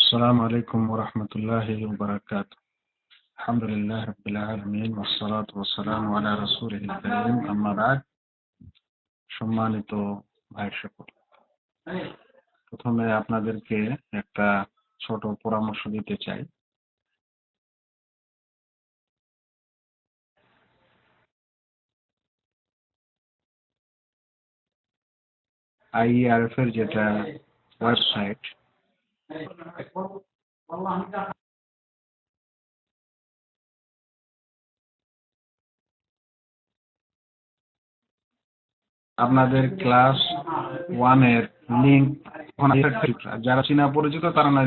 السلام عليكم ورحمة الله وبركاته. الحمد لله رب العالمين والصلاة والسلام على رسوله الكريم أما بعد. সম্মানিত ভাই সকল, প্রথমে আপনাদেরকে একটা ছোট পরামর্শ দিতে চাই। IERF এর যেটা ওয়েবসাইট, আপনাদের ক্লাস 1 এর লিঙ্ক যারা চীনা পরিচিত তারা না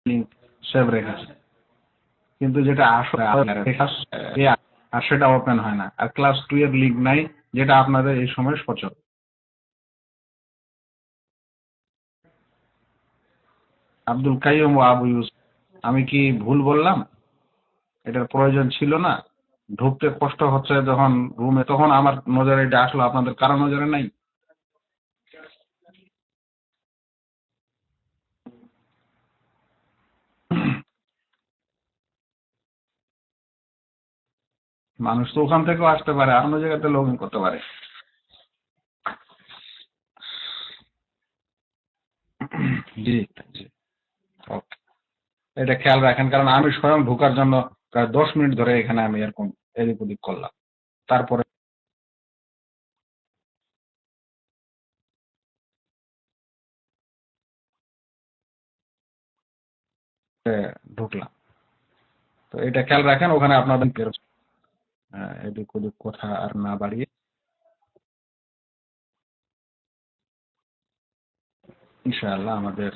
লিঙ্ক সেভ রেখেছে, কিন্তু যেটা আসলে আর সেটা ওপেন হয় না। আর ক্লাস 2 এর লিঙ্ক নাই, যেটা আপনাদের এই সময় সচল। আব্দুল কাইয়ুম ও আবু ইউসুফ, আমি কি ভুল বললাম? এটার প্রয়োজন ছিল না? ঢুকতে কষ্ট হচ্ছে যখন রুমে, তখন আমার নজরে এটা আসলো, আপনাদের কারো নজরে নাই? মানুষ তো ওখান থেকেও আসতে পারে, অন্য জায়গাতে লগ ইন করতে পারে। জি জি, ওকে। এটা খেয়াল রাখেন, কারণ আমি স্বয়ং ঢোকার জন্য প্রায় 10 মিনিট ধরে এখানে আমি এরকম এদিক ওদিক করলাম, তারপরে ঢুকলাম। তো এটা খেয়াল রাখেন, ওখানে আপনাদের এদিক ওদিক কথা আর না বাড়িয়ে ইনশাআল্লাহ আমাদের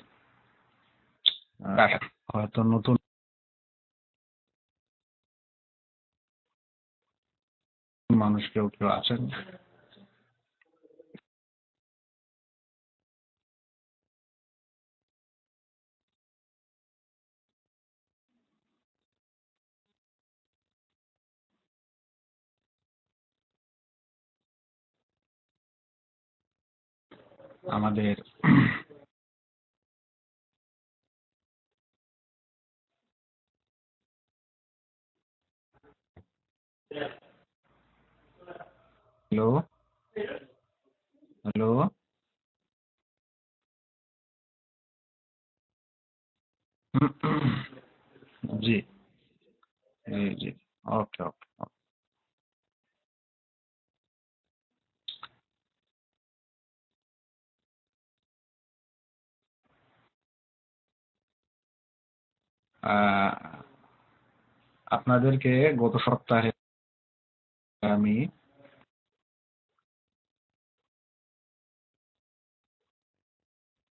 হয়তো নতুন মানুষ কেউ কেউ আছেন, আমাদের হ্যালো হ্যালো জি জি জি, ওকে ওকে। আপনাদেরকে গত সপ্তাহে আমি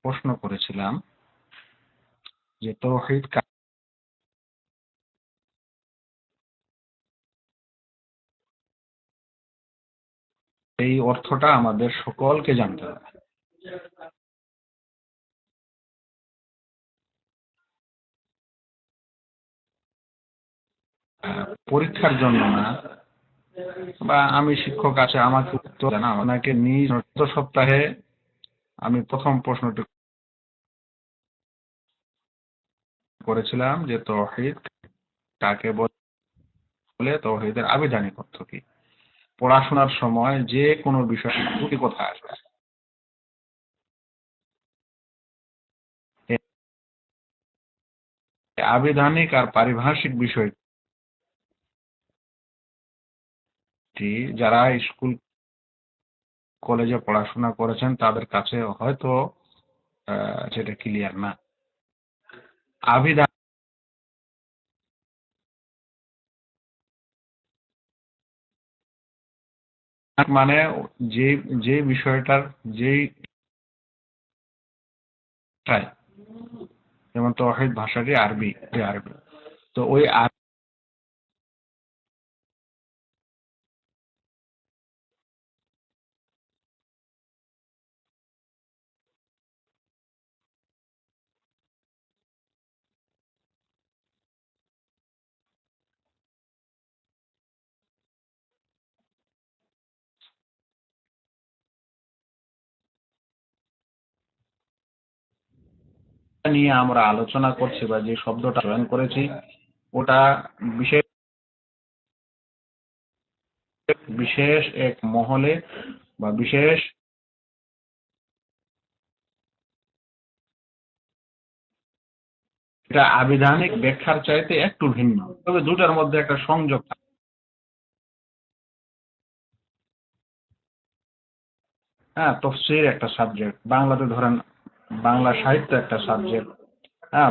প্রশ্ন করেছিলাম যে তৌহিদ এই অর্থটা আমাদের সকলকে জানতে হবে। পরীক্ষার জন্য না, বা আমি শিক্ষক আছে আমাকে উত্তর দেন, আপনাকে নিজ গত সপ্তাহে আমি প্রথম প্রশ্নটি করেছিলাম যে তৌহিদ কাকে বলে, তৌহিদের আবিধানিক অর্থ কি। পড়াশোনার সময় যে কোনো বিষয় দুটি কথা আসবে, আবিধানিক আর পারিভাষিক বিষয়টি যারা স্কুল কলেজে পড়াশোনা করেছেন তাদের কাছে হয়তো সেটা ক্লিয়ার না। আবিধানিক মানে যে যে বিষয়টার যেই, যেমন তৌহিদ ভাষাটি আরবি, আরবি, তো ওই নিয়ে আমরা আলোচনা করছি বা যে শব্দটা চয়ন করেছি ওটা বিশেষ বিশেষ এক মহলে বা বিশেষ এটা আবিধানিক ব্যাখ্যার চাইতে একটু ভিন্ন, তবে দুটার মধ্যে একটা সংযোগ থাকে। হ্যাঁ, তফসির একটা সাবজেক্ট, বাংলাতে ধরেন বাংলা সাহিত্য একটা সাবজেক্ট। হ্যাঁ,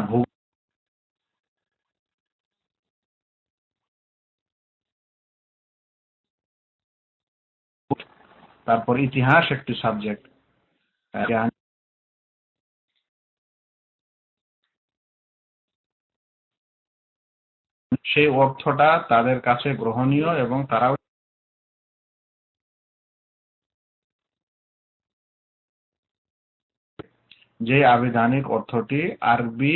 তারপর ইতিহাস একটি সাবজেক্ট। সেই অর্থটা তাদের কাছে গ্রহণীয় এবং তারাও যে আবিধানিক অর্থটি আরবি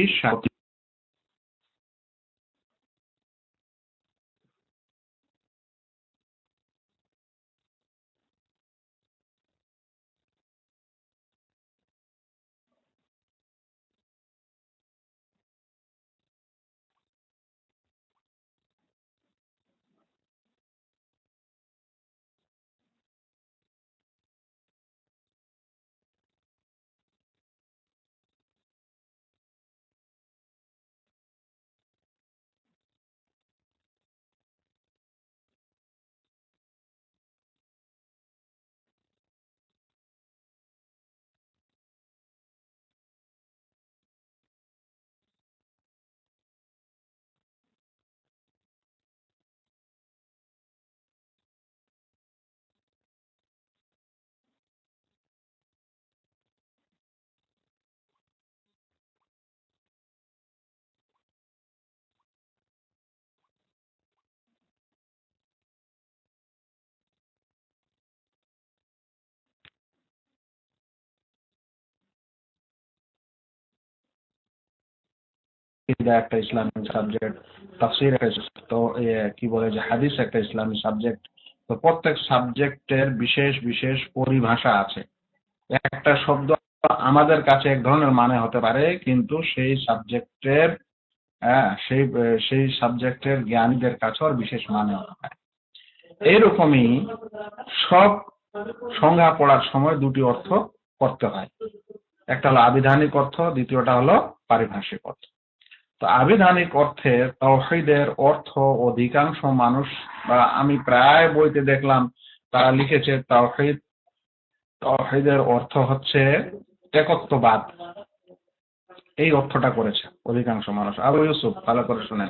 একটা ইসলামিক সাবজেক্ট, তাফসীর তো কি বলে যে হাদিস একটা ইসলামিক সাবজেক্ট। তো প্রত্যেক সাবজেক্টের বিশেষ বিশেষ পরিভাষা আছে। একটা শব্দ আমাদের কাছে এক ধরনের মানে হতে পারে, কিন্তু সেই সাবজেক্টের সেই সেই সাবজেক্টের জ্ঞানীদের কাছেও বিশেষ মানে হতে পারে। এইরকমই সব সংজ্ঞা পড়ার সময় দুটি অর্থ করতে হয়, একটা হলো আবিধানিক অর্থ, দ্বিতীয়টা হলো পারিভাষিক অর্থ। তো আবিধানিক অর্থে তাওহীদের অর্থ অধিকাংশ মানুষ বা আমি প্রায় বইতে দেখলাম তারা লিখেছে তাওহীদের অর্থ হচ্ছে একত্ববাদ, এই অর্থটা করেছে অধিকাংশ মানুষ। আবু ইউসুফ ভালো করে শুনেন,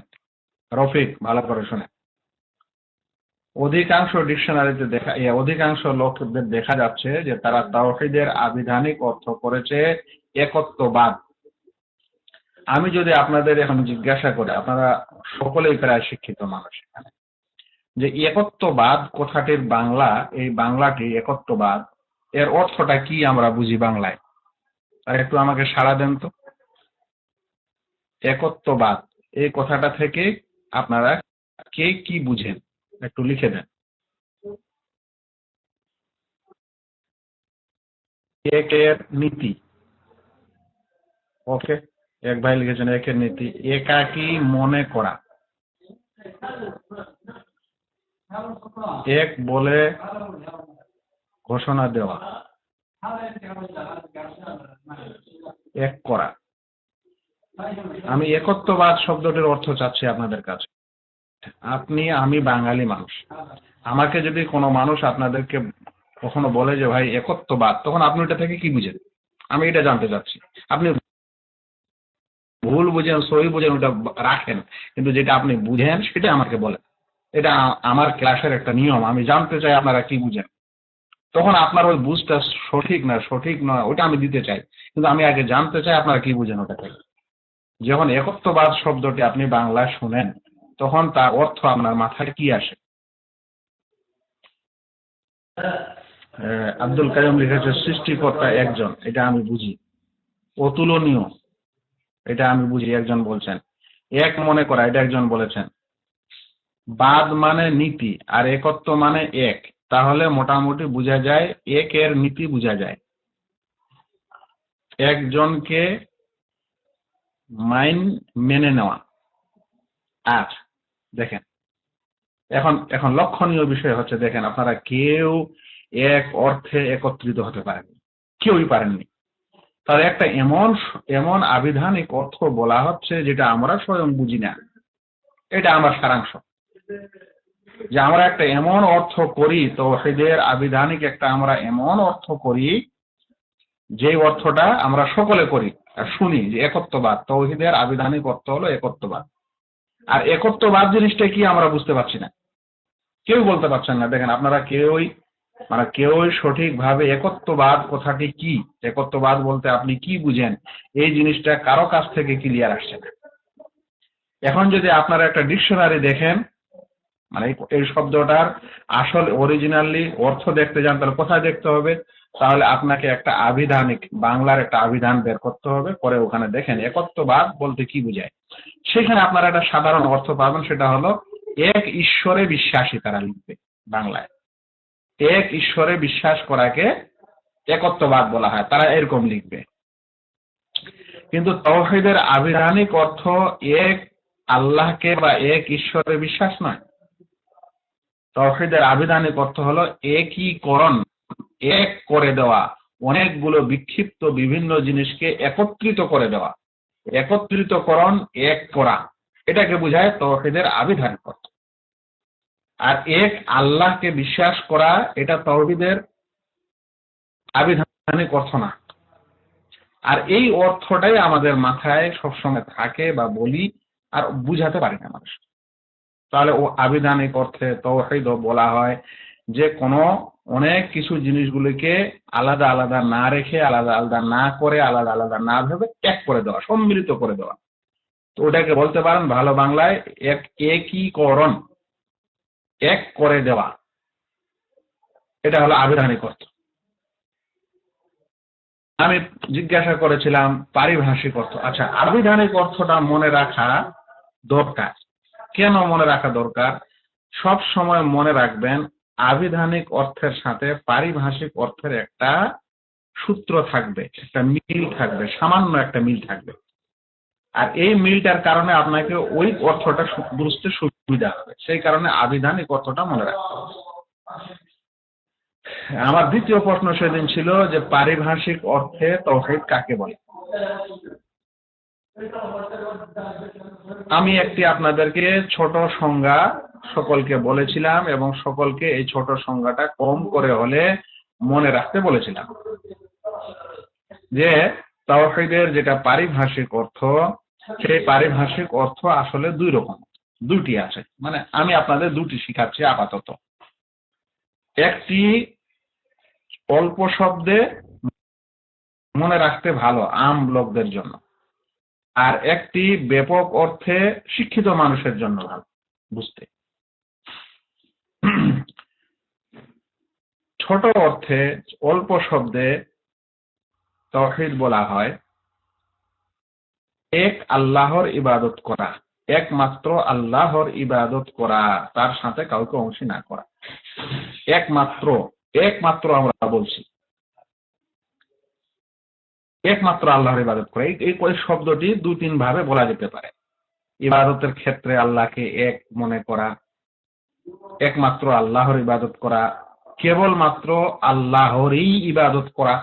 রফিক ভালো করে শুনেন। অধিকাংশ ডিকশনারিতে অধিকাংশ লোকদের দেখা যাচ্ছে যে তারা তাওহীদের আবিধানিক অর্থ করেছে একত্ববাদ। আমি যদি আপনাদের এখন জিজ্ঞাসা করি, আপনারা সকলেই প্রায় শিক্ষিত মানুষ এখানে, যে একত্ববাদ কথাটির বাংলা, এই বাংলাটি একত্ববাদ এর অর্থটা কি আমরা বুঝি বাংলায়, আর একটু আমাকে সাড়া দেন তো। একত্ববাদ এই কথাটা থেকে আপনারা কে কি বুঝেন একটু লিখে দেন। একের নীতি, ওকে, এক ভাই লিখেছেন একের নীতি। একাকী মনে করা, এক বলে ঘোষণা দেওয়া, এক করা। আমি একত্ববাদ শব্দটির অর্থ চাচ্ছি আপনাদের কাছে। আপনি আমি বাঙালি মানুষ, আমাকে যদি কোনো মানুষ আপনাদেরকে কখনো বলে যে ভাই একত্ববাদ, তখন আপনি ওটা থেকে কি বুঝেন আমি এটা জানতে চাচ্ছি। আপনি ভুল বুঝেন সহি বুঝেন ওটা রাখেন, কিন্তু যেটা আপনি বুঝেন সেটা আমাকে বলেন। এটা আমার ক্লাসের একটা নিয়ম, আমি জানতে চাই আপনারা কি বুঝেন। তখন আপনার ওই বুঝটা সঠিক না সঠিক নয় ওটা আমি দিতে চাই, কিন্তু আমি আগে জানতে চাই আপনারা কি বুঝেন ওটা থেকে। যখন একত্ববাদ শব্দটি আপনি বাংলায় শুনেন তখন তার অর্থ আপনার মাথায় কি আসে? আব্দুল কাইয়ুম লিখেছে সৃষ্টিকর্তা একজন, এটা আমি বুঝি। অতুলনীয়, এটা আমি বুঝি, একজন বলছেন। এক মনে করা, এটা একজন বলেছেন। বাদ মানে নীতি, আর একত্ব মানে এক, তাহলে মোটামুটি বোঝা যায় একের নীতি বোঝা যায়। একজনকে মেনে নেওয়া। আর দেখেন, এখন এখন লক্ষণীয় বিষয় হচ্ছে, দেখেন আপনারা কেউ এক অর্থে একত্রিত হতে পারেননি, কেউই পারেননি। তার একটা এমন এমন আবিধানিক অর্থ বলা হচ্ছে যেটা আমরা স্বয়ং বুঝি না। এটা আমার সারাংশ, যে আমরা একটা এমন অর্থ করি, তাওহীদের আবিধানিক একটা আমরা এমন অর্থ করি যে অর্থটা আমরা সকলে করি আর শুনি, যে একত্ববাদ। তাওহীদের আবিধানিক অর্থ হলো একত্ববাদ। আর একত্ববাদ জিনিসটা কি আমরা বুঝতে পারছি না, কেউ বলতে পারছেন না। দেখেন আপনারা কেউই সঠিকভাবে একত্ববাদ কথাটি কি, একত্ববাদ বলতে আপনি কি বুঝেন, এই জিনিসটা কারো কাছ থেকে ক্লিয়ার আসছে না। এখন যদি আপনারা একটা ডিকশনারি দেখেন, এই শব্দটার আসল অরিজিনালি অর্থ দেখতে যান, তাহলে কোথায় দেখতে হবে? তাহলে আপনাকে একটা আবিধানিক বাংলার একটা আবিধান বের করতে হবে, পরে ওখানে দেখেন একত্ববাদ বলতে কি বোঝায়। সেখানে আপনারা একটা সাধারণ অর্থ পাবেন, সেটা হলো এক ঈশ্বরে বিশ্বাসী। তারা লিখবে বাংলায়, এক ঈশ্বরে বিশ্বাস করাকে একত্ববাদ বলা হয়, তারা এরকম লিখবে। কিন্তু তাওহীদের আবিধানিক অর্থ এক আল্লাহকে বা এক ঈশ্বরে বিশ্বাস নয়। তাওহীদের আবিধানিক অর্থ হলো একীকরণ, এক করে দেওয়া, অনেকগুলো বিক্ষিপ্ত বিভিন্ন জিনিসকে একত্রিত করে দেওয়া, একত্রিতকরণ, এক করা, এটাকে বোঝায় তাওহীদের আবিধানিক অর্থ। আর এক আল্লাহকে বিশ্বাস করা, এটা তাওহীদের আবিধানিক অর্থ না। আর এই অর্থটাই আমাদের মাথায় সবসময় থাকে বা বলি, আর বুঝাতে পারি না মানুষ। তাহলে ও আবিধানিক অর্থে তাওহীদ বলা হয় যে কোনো অনেক কিছু জিনিসগুলিকে আলাদা আলাদা না রেখে, আলাদা আলাদা না করে, আলাদা আলাদা না ভেবে এক করে দেওয়া, সম্মিলিত করে দেওয়া। তো ওটাকে বলতে পারেন ভালো বাংলায় একীকরণ, এক করে দেওয়া। এটা হলো আবিধানিক অর্থ। আমি জিজ্ঞাসা করেছিলাম পারিভাষিক অর্থ। আচ্ছা, আবিধানিক অর্থটা মনে রাখা দরকার। কেন মনে রাখা দরকার? সব সময় মনে রাখবেন, আবিধানিক অর্থের সাথে পারিভাষিক অর্থের একটা সূত্র থাকবে, একটা মিল থাকবে, সামান্য একটা মিল থাকবে। আর এই মিলটার কারণে আপনাকে ওই অর্থটা বুঝতে সুবিধা হবে। সেই কারণে আবিধানিক অর্থটা মনে রাখতে হবে। আমার দ্বিতীয় প্রশ্ন সেদিন ছিল যে পারিভাষিক অর্থে তাওহীদ কাকে বলে। আমি একটি আপনাদেরকে ছোট সংজ্ঞা সকলকে বলেছিলাম, এবং সকলকে এই ছোট সংজ্ঞাটা কম করে হলে মনে রাখতে বলেছিলাম, যে তাওহীদের যেটা পারিভাষিক অর্থ, সেই পারিভাষিক অর্থ আসলে দুই রকম, দুটি আছে। আমি আপনাদের দুটি শিখাচ্ছি আপাতত। একটি অল্প শব্দে মনে রাখতে ভালো আম লোকদের জন্য, আর একটি ব্যাপক অর্থে শিক্ষিত মানুষের জন্য ভালো বুঝতে। ছোট অর্থে অল্প শব্দে তাওহীদ বলা হয় এক আল্লাহর ইবাদত করা, একমাত্র আল্লাহর ইবাদত করা, তার সাথে কাউকে অংশী না করা। একমাত্র আমরা বলছি একমাত্র আল্লাহর ইবাদত করা। এই শব্দটি দুই তিন ভাবে বলা যেতে পারে। ইবাদতের ক্ষেত্রে আল্লাহকে এক মনে করা, একমাত্র আল্লাহর ইবাদত করা, কেবলমাত্র আল্লাহরই ইবাদত করা,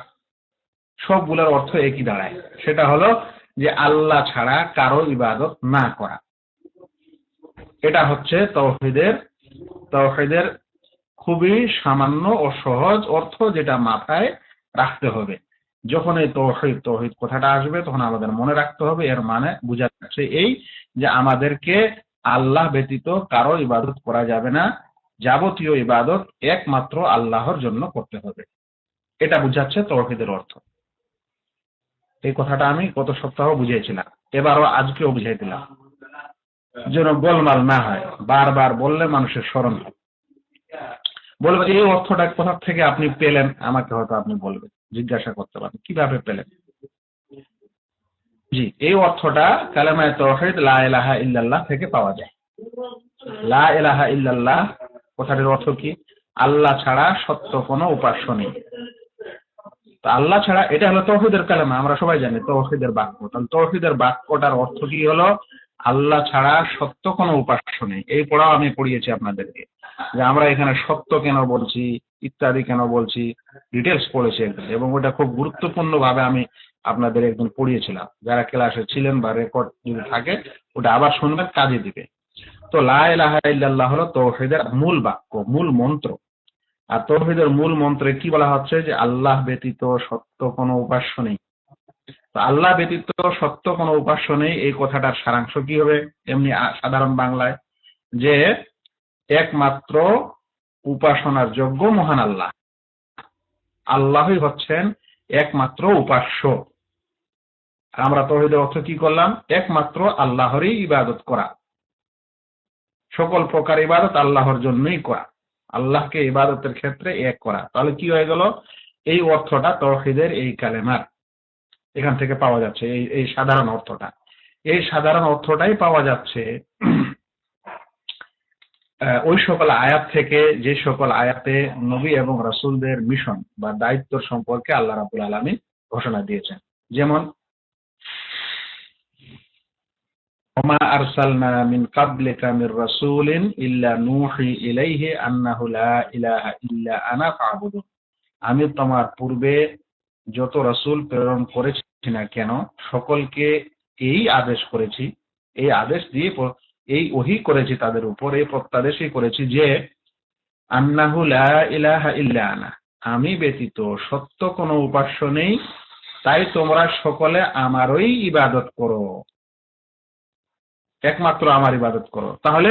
সবগুলোর অর্থ একই দাঁড়ায়। সেটা হলো যে আল্লাহ ছাড়া কারো ইবাদত না করা। এটা হচ্ছে তাওহীদের খুবই সামান্য ও সহজ অর্থ, যেটা মাথায় রাখতে হবে। যখন এই তাওহীদ কথাটা আসবে, তখন আমাদের মনে রাখতে হবে এর মানে বোঝা যাচ্ছে এই যে আমাদেরকে আল্লাহ ব্যতীত কারো ইবাদত করা যাবে না, যাবতীয় ইবাদত একমাত্র আল্লাহর জন্য করতে হবে। এটা বুঝাচ্ছে তাওহীদের অর্থ। এই কথাটা আমি গত সপ্তাহ বুঝিয়েছিলাম, এবারও আজকেও বুঝিয়ে দিলাম, যেন গোলমাল না হয়। বারবার বললে মানুষের স্মরণ হয়, বলবে এই অর্থটা কোথা থেকে আপনি পেলেন, আমাকে হয়তো আপনি বলবেন, জিজ্ঞাসা করতে পারেন কিভাবে পেলেন। জি, এই অর্থটা কালেমায়ে তাওহীদ লা ইলাহা ইল্লাল্লাহ থেকে পাওয়া যায়। লা ইলাহা ইল্লাল্লাহ কথাটির অর্থ কি? আল্লাহ ছাড়া সত্য কোনো উপাস্য নেই। তো আল্লাহ ছাড়া, এটা হলো তৌহিদের কালেমা, আমরা সবাই জানি তৌহিদের বাক্য। তাহলে তৌহিদের বাক্যটার অর্থ কি হলো? আল্লাহ ছাড়া সত্য কোনো উপাস্য নেই। এই পড়াও আমি পড়িয়েছি আপনাদেরকে, যে আমরা এখানে সত্য কেন বলছি, ইত্যাদি কেন বলছি, ডিটেলস পড়েছি একদিন, এবং ওটা খুব গুরুত্বপূর্ণ ভাবে আমি আপনাদের একদিন পড়িয়েছিলাম। যারা ক্লাসে ছিলেন বা রেকর্ড যদি থাকে ওটা আবার শুনবেন, কাজে দিবে। তো লা ইলাহা ইল্লাল্লাহ হলো তৌহিদের মূল বাক্য, মূল মন্ত্র। আর তৌহিদের মূল মন্ত্রে কি বলা হচ্ছে? যে আল্লাহ ব্যতীত সত্য কোনো উপাস্য নেই। তো আল্লাহ ব্যতীত সত্য কোনো উপাস্য নেই, এই কথাটার সারাংশ কি হবে এমনি সাধারণ বাংলায়? যে একমাত্র উপাসনার যোগ্য মহান আল্লাহ, আল্লাহই হচ্ছেন একমাত্র উপাস্য। আমরা তৌহিদের অর্থ কি করলাম? একমাত্র আল্লাহরই ইবাদত করা, সকল প্রকার ইবাদত আল্লাহর জন্যই করা, আল্লাহকে ইবাদতের ক্ষেত্রে এক করা। তাহলে কি হয়ে গেল? এই অর্থটা তৌহিদের এই কালেমার এখান থেকে পাওয়া যাচ্ছে, এই সাধারণ অর্থটা। এই সাধারণ অর্থটাই পাওয়া যাচ্ছে ওই সকল আয়াত থেকে, যে সকল আয়াতে নবী এবং রাসূলদের মিশন বা দায়িত্ব সম্পর্কে আল্লাহ রাব্বুল আলামিন ঘোষণা দিয়েছেন। যেমন ওমা আরসালনা মিন ক্বাবলিকা মির রাসূলিন ইল্লা নূহি ইলাইহি আন্নাহু লা ইলাহা ইল্লা আনা ফা'বুদুন। আমি তোমার পূর্বে যত রাসূল প্রেরণ করেছি না কেন, সকলকে এই আদেশ করেছি, এই আদেশ দিয়ে এই ওহী করেছি তাদের উপর, এই প্রত্যাদেশই করেছি যে আন্নাহু লা ইলাহা ইল্লা আনা, আমি ব্যতীত সত্য কোনো উপাস্য নেই, তাই তোমরা সকলে আমারই ইবাদত করো, একমাত্র আমার ইবাদত করো। তাহলে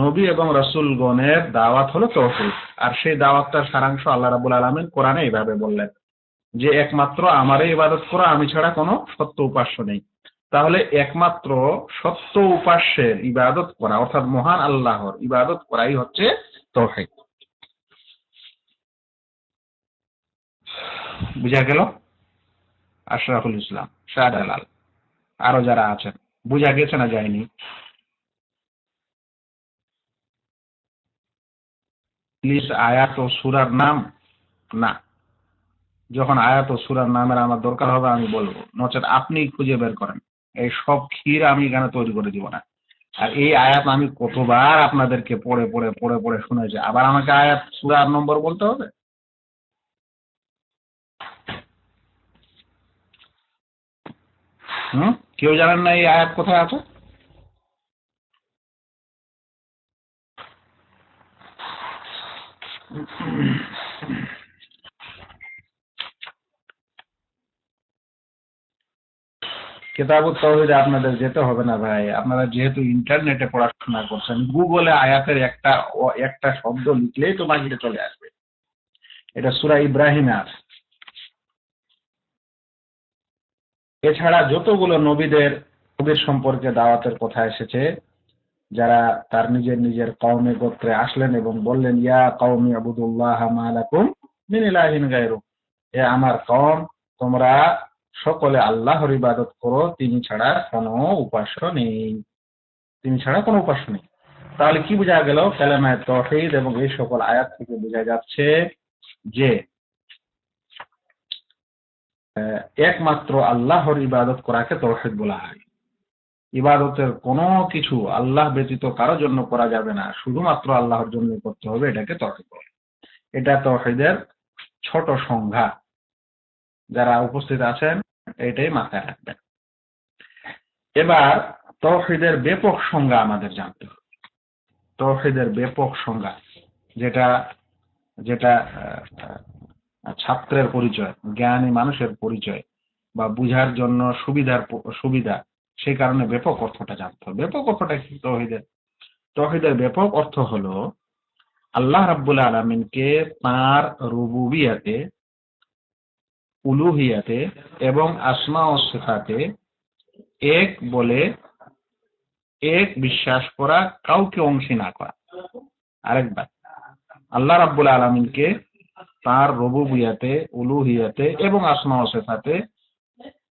নবী এবং রাসূলগণের দাওয়াত হলো তাওহীদ, আর সেই দাওয়াতটার সারাংশ আল্লাহ রাব্বুল আলামিন কোরআনে এইভাবে বললেন যে একমাত্র আমারই ইবাদত করো, আমি ছাড়া কোনো সত্য উপাস্য নেই। তাহলে একমাত্র সত্য উপাস্যের ইবাদত করা, অর্থাৎ মহান আল্লাহর ইবাদত করাই হচ্ছে তাওহীদ। বুঝা গেল? আশরাফুল ইসলাম, শাহজালাল, আরো যারা আছেন, বুঝা গেছে না যায়নি? প্লিজ আয়াত ও সূরার নাম না, যখন আয়াত ও সূরার নামের আমার দরকার হবে আমি বলবো, নচেত আপনি খুঁজে বের করেন। এই সব ক্ষীর আমি এখানে তৈরি করে দিব না। আর এই আয়াত আমি কতবার আপনাদেরকে পড়ে পড়ে পড়ে পড়ে শুনেছি, আবার আমাকে আয়াত সূরার নম্বর বলতে হবে? কেউ জানেন না এই আয়াত কোথায় আছে? কিতাবুত তাওহীদে আপনাদের যেতে হবে না ভাই, আপনারা যেহেতু ইন্টারনেটে পড়াশোনা করছেন, গুগলে আয়াতের একটা শব্দ লিখলেই তো বাকিটা চলে আসবে। এটা সূরা ইব্রাহিমে আছে। এছাড়া যতগুলো নবীর সম্পর্কে দাওয়াতের কথা এসেছে, যারা তার নিজের নিজের কওমে গোত্রে আসলেন এবং বললেন ইয়া কওমি আবুদুল্লাহ মা লাকুম মিন ইলাহিন গায়রু, এ আমার কওম, তোমরা সকলে আল্লাহর ইবাদত করো, তিনি ছাড়া কোনো উপাস্য নেই, তিনি ছাড়া কোনো উপাস্য নেই। তাহলে কি বোঝা গেল? কালেমায়ে তাওহীদ এবং এই সকল আয়াত থেকে বোঝা যাচ্ছে যে একমাত্র আল্লাহর ইবাদত করাকে তাওহীদ বলা হয়। ইবাদতের কোনো কিছু আল্লাহ ব্যতীত কারো জন্য করা যাবে না, শুধুমাত্র আল্লাহর জন্য করতে হবে, এটাকে তাওহীদ বলে। এটা তাওহীদের ছোট সংজ্ঞা। যারা উপস্থিত আছেন এটাই মাথায় রাখবেন। এবার তাওহীদের ব্যাপক সংজ্ঞা আমাদের জানতে হবে। তাওহীদের ব্যাপক সংজ্ঞা, যেটা যেটা ছাত্রের পরিচয়, জ্ঞানী মানুষের পরিচয়, বা বুঝার জন্য সুবিধা, সেই কারণে ব্যাপক অর্থটা জানতে হবে। ব্যাপক অর্থটা কি তাওহীদের? তাওহীদের ব্যাপক অর্থ হলো আল্লাহ রাব্বুল আলামিনকে তাঁর রুবুবিয়াতে, উলুহিয়াতে এবং আসমা ও সিফাতে এক বলে এক বিশ্বাস করা, কাউকে অংশী না করা। আরেকবার, আল্লাহ রাব্বুল আলামিনকে তাঁর রুবুবিয়াতে, উলুহিয়াতে এবং আসমা ও সিফাতে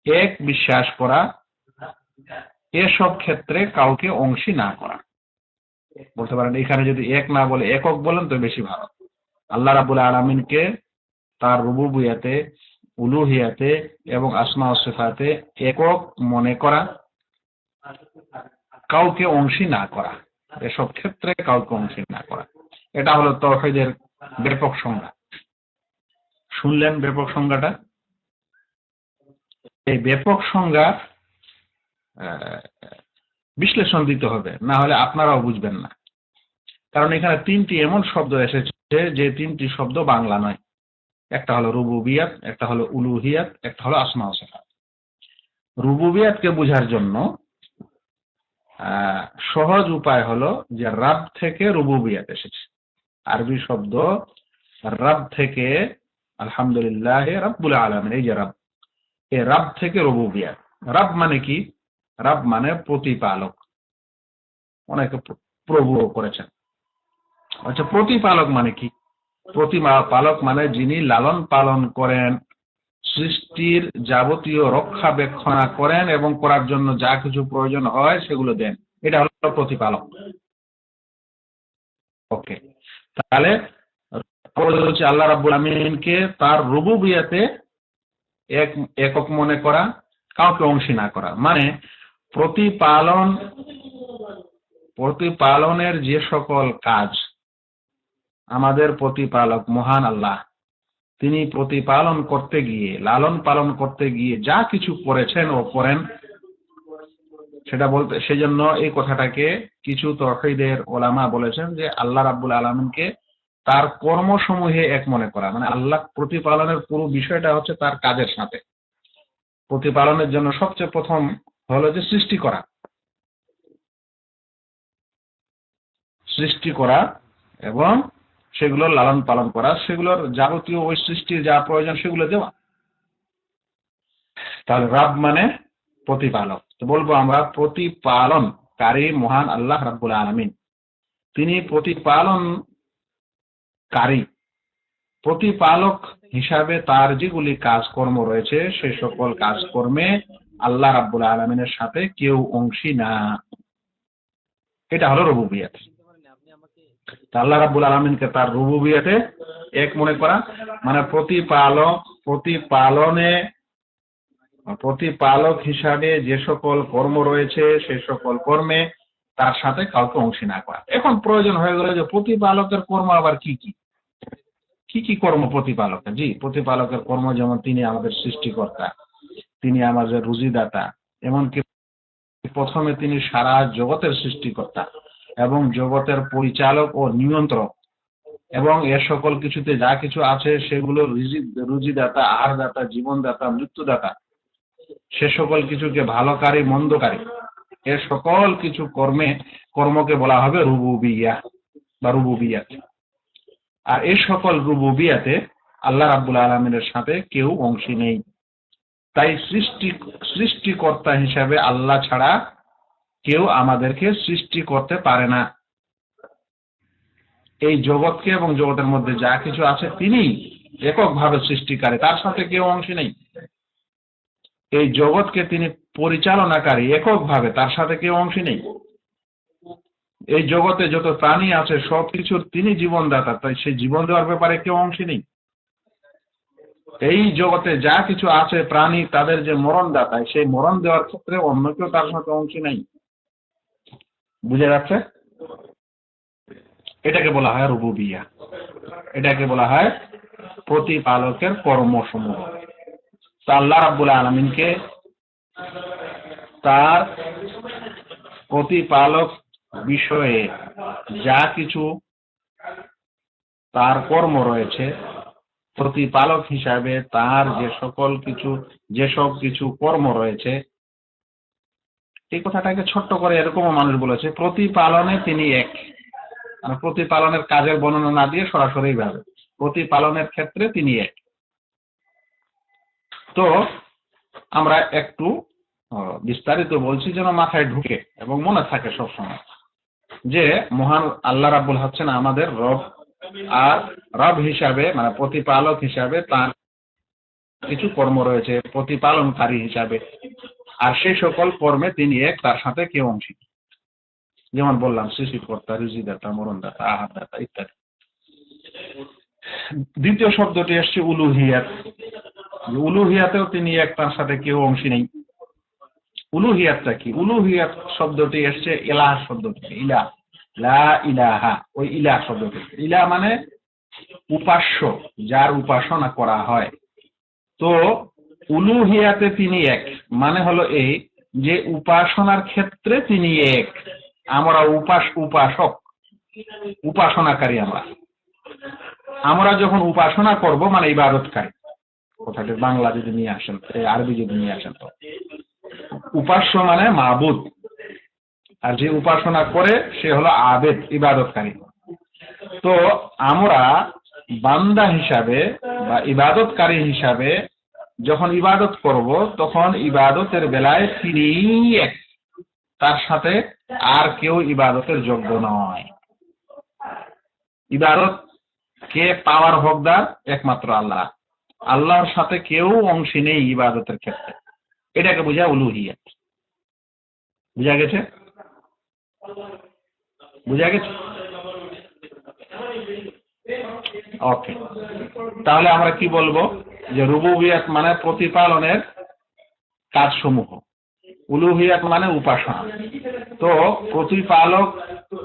এক বিশ্বাস করা, এসব ক্ষেত্রে কাউকে অংশী না করা। বলতে পারেন এখানে যদি এক না বলে একক বলেন তো বেশি ভালো। আল্লাহ রাব্বুল আলামিনকে তার রুবুবিয়াতে, উলুহিয়াতে এবং আসমা ও সিফাতে একক মনে করা, কাউকে অংশী না করা, এসব ক্ষেত্রে কাউকে অংশী না করা। এটা হলো তাওহীদের ব্যাপক সংজ্ঞা। শুনলেন ব্যাপক সংজ্ঞাটা? এই ব্যাপক সংজ্ঞা বিশ্লেষণ দিতে হবে, না হলে আপনারাও বুঝবেন না। কারণ এখানে তিনটি এমন শব্দ এসেছে যে তিনটি শব্দ বাংলা নয়। একটা হলো রুবুবিয়াত, একটা হলো উলুহিয়াত, একটা হলো আসমা ও সিফাত। রুবুবিয়াতকে বোঝার জন্য সহজ উপায় হলো যে রাব থেকে রুবুবিয়াত এসেছে। আরবি শব্দ রাব থেকে, আলহামদুলিল্লাহ রাব্বুল আলামিন, এই যে রাব, এই রাব থেকে রুবুবিয়াত। রাব মানে কি? রাব মানে প্রতিপালক। অনেকে প্রভু করেছেন। আচ্ছা, প্রতিপালক মানে কি? প্রতিপালক মানে যিনি লালন পালন করেন, সৃষ্টির যাবতীয় রক্ষাবেক্ষণা করেন এবং করার জন্য যা কিছু প্রয়োজন হয় সেগুলো দেন। এটা হলো প্রতিপালক। ওকে, তাহলে আল্লাহ রাব্বুল আমিনকে তার রুবুবিয়াতে একক মনে করা, কাউকে অংশী না করা। মানে প্রতিপালনের যে সকল কাজ আমাদের প্রতিপালক মহান আল্লাহ, তিনি প্রতিপালন করতে গিয়ে, লালন পালন করতে গিয়ে যা কিছু করেছেন ও করেন, সেটা বলতে, সেজন্য এই কথাটাকে কিছু তাওহীদের ওলামা বলেছেন যে আল্লাহ রাব্বুল আলামিনকে তার কর্মসমূহে এক মনে করা। মানে আল্লাহ প্রতিপালনের পুরো বিষয়টা হচ্ছে তার কাজের সাথে। প্রতিপালনের জন্য সবচেয়ে প্রথম হলো যে সৃষ্টি করা এবং সেগুলো লালন পালন করা, সেগুলোর যাবতীয় ওই সৃষ্টির যা প্রয়োজন সেগুলো দেওয়া। তাহলে রাব মানে প্রতিপালক। তো বলবো আমরা প্রতিপালনকারী মহান আল্লাহ রাব্বুল আলামিন, তিনি প্রতিপালনকারী। প্রতিপালক হিসাবে তার যেগুলি কাজকর্ম রয়েছে সে সকল কাজকর্মে আল্লাহ রাব্বুল আলামিনের সাথে কেউ অংশী না। এটা হলো রুবুবিয়াত। আল্লাহ রাব্বুল আলামিনকে তার রুবুবিয়াতে এক মনে করা, মানে প্রতিপালক হিসাবে যে সকল কর্ম রয়েছে সে সকল কর্মে তার সাথে কাউকে অংশী না করা। এখন প্রয়োজন হয়ে গেল যে প্রতিপালকের কর্ম আবার কি কি কর্ম প্রতিপালকের? জি, প্রতিপালকের কর্ম যেমন তিনি আমাদের সৃষ্টিকর্তা, তিনি আমাদের রুজিদাতা, এমনকি প্রথমে তিনি সারা জগতের সৃষ্টিকর্তা এবং জগতের পরিচালক ও নিয়ন্ত্রক, এবং এ সকল কিছুতে যা কিছু আছে সেগুলো রুজিদাতা, আহারদাতা, জীবনদাতা, মৃত্যুদাতা, সে সকল কিছুকে ভালোকারী মন্দকারী, এ সকল কিছু কর্মকে বলা হবে রুবুবিয়া বা রুবুবিয়াত। আর এই সকল রুবুবিয়াতে আল্লাহ রাব্বুল আলামিনের সাথে কেউ অংশী নেই। তাই সৃষ্টিকর্তা হিসাবে আল্লাহ ছাড়া কেউ আমাদেরকে সৃষ্টি করতে পারে না। এই জগৎকে এবং জগতের মধ্যে যা কিছু আছে তিনি এককভাবে সৃষ্টিকারী, তার সাথে কেউ অংশী নেই। এই জগৎকে তিনি পরিচালনাকারী এককভাবে, তার সাথে কেউ অংশী নেই। এই জগতে যত প্রাণী আছে সবকিছুর তিনি জীবনদাতা, তাই সেই জীবন দেওয়ার ব্যাপারে কেউ অংশী নেই। এই জগতে যা কিছু আছে প্রাণী, তাদের যে মরণদাতা, সেই মরণ দেওয়ার ক্ষেত্রে অন্য কেউ তার সাথে অংশী নেই। বুঝে যাচ্ছে? এটাকে বলা হয় রুবুবিয়া, এটাকে বলা হয় প্রতিপালকের কর্মসমূহ। তা আল্লাহ রাব্বুল আলামিনকে তার প্রতিপালক বিষয়ে যা কিছু তার কর্ম রয়েছে, প্রতিপালক হিসাবে তার যেসব কিছু কর্ম রয়েছে, এই কথাটাকে ছোট্ট করে এরকমও মানুষ বলেছে প্রতিপালনে তিনি এক। মানে প্রতিপালনের কাজের বর্ণনা না দিয়ে সরাসরি ভাবে প্রতিপালনের ক্ষেত্রে তিনি এক। তো আমরা একটু বিস্তারিত বলছি যেন মাথায় ঢুকে এবং মনে থাকে সবসময় যে মহান আল্লাহ রাব্বুল হচ্ছেন আমাদের রব, আর রব হিসাবে মানে প্রতিপালক হিসাবে তার কিছু কর্ম রয়েছে প্রতিপালনকারী হিসাবে, আর সেই সকল কর্মে তিনি এক, তার সাথে কেউ অংশী। যেমন বললাম সৃষ্টিকর্তা, রিজিদাতা, মরণদাতা, আহারদাতা ইত্যাদি। দ্বিতীয় শব্দটি এসছে উলুহিয়াত। উলুহিয়াতেও তিনি এক, তার সাথে কেউ অংশী নেই। উলুহিয়াতটা কি? উলুহিয়াত শব্দটি এসছে ইলাহ শব্দ থেকে, ইলাহ, লা ইলাহা, ওই ইলাহ শব্দ থেকে। ইলাহ মানে উপাস্য, যার উপাসনা করা হয়। তো উলুহিয়াতে তিনি এক, মানে হলো এই যে উপাসনার ক্ষেত্রে তিনি এক। আমরা উপাসক, উপাসনাকারী। আমরা যখন উপাসনা করব মানে ইবাদতকারী। কথাটি বাংলা যদি নিয়ে আসেন, আরবি যদি নিয়ে আসেন, তো উপাস্য মানে মাবুদ, আর যে উপাসনা করে সে হলো আবেদ, ইবাদতকারী। তো আমরা বান্দা হিসাবে বা ইবাদতকারী হিসাবে যখন ইবাদত করব, তখন ইবাদতের বেলায় তিনি এক, তার সাথে আর কেউ ইবাদতের যোগ্য নয়। ইবাদত কে পাওয়ার হকদার? একমাত্র আল্লাহ। আল্লাহর সাথে কেউ অংশী নেই ইবাদতের ক্ষেত্রে। এটাকে বোঝায় উলুহিয়াত। বুঝা গেছে? বুঝা গেছে? ওকে, তাহলে আমরা কি বলবো? যে রুবুবিয়াত মানে প্রতিপালনের কাজসমূহ, উলুহিয়াত মানে উপাসনা। তো প্রতিপালক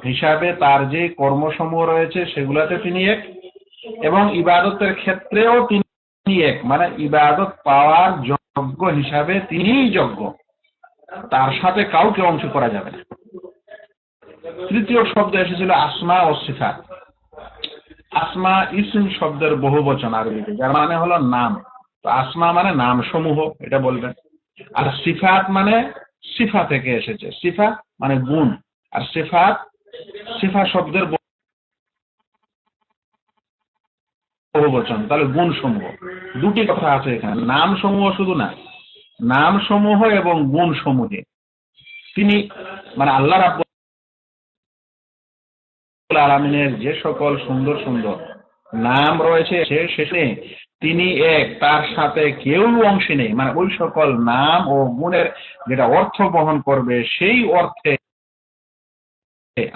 হিসাবে তার যে কর্মসমূহ রয়েছে সেগুলোতে তিনি এক, এবং ইবাদতের ক্ষেত্রেও তিনি এক, মানে ইবাদত পাওয়ার যোগ্য হিসাবে তিনিই যোগ্য, তার সাথে কাউকে অংশ করা যাবে না। তৃতীয় শব্দ এসেছিল আসমা ও সিফাত। আসমা ইসম শব্দের বহুবচন আরবিতে, যার মানে হলো নাম। তো আসমা মানে নাম সমূহ, এটা বলবেন। আর সিফাত মানে সিফা থেকে এসেছে, সিফা মানে গুণ, আর সিফাত, সিফা শব্দের বহুবচন, তাহলে গুণ সমূহ। দুটি কথা আছে এখানে, নাম সমূহ শুধু না, নাম সমূহ এবং গুণ সমূহে তিনি, মানে আল্লাহ রাব্বুল আলামিনের যে সকল সুন্দর সুন্দর নাম রয়েছে সেখানে তিনি এক, তার সাথে কেউ অংশী নেই। মানে ওই সকল নাম ও গুণের যেটা অর্থ বহন করবে, সেই অর্থে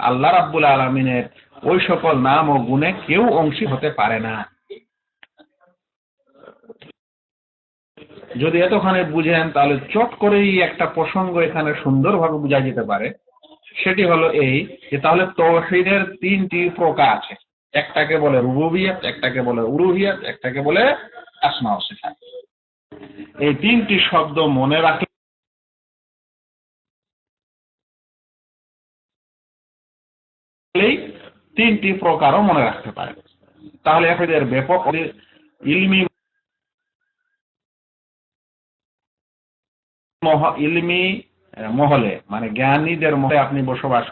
আল্লাহ রাব্বুল আলামিনের ওই সকল নাম ও গুণে কেউ অংশী হতে পারে না। যদি এতখানে বুঝেন, তাহলে চট করেই একটা প্রসঙ্গ এখানে সুন্দরভাবে বোঝা যেতে পারে। সেটি হলো এই যে, তাহলে তাওহীদের তিনটি প্রকার আছে। একটাকে বলে রুবুবিয়াত, একটাকে বলে উলুহিয়াত, একটাকে বলে আসমা ও সিফাত। এই তিনটি শব্দ মনে রাখলেই তিনটি প্রকারও মনে রাখতে পারে। তাহলে এদের ব্যাপক ইলমি ইলমি মহলে, মানে জ্ঞানীদের মহলে আপনি বসবাস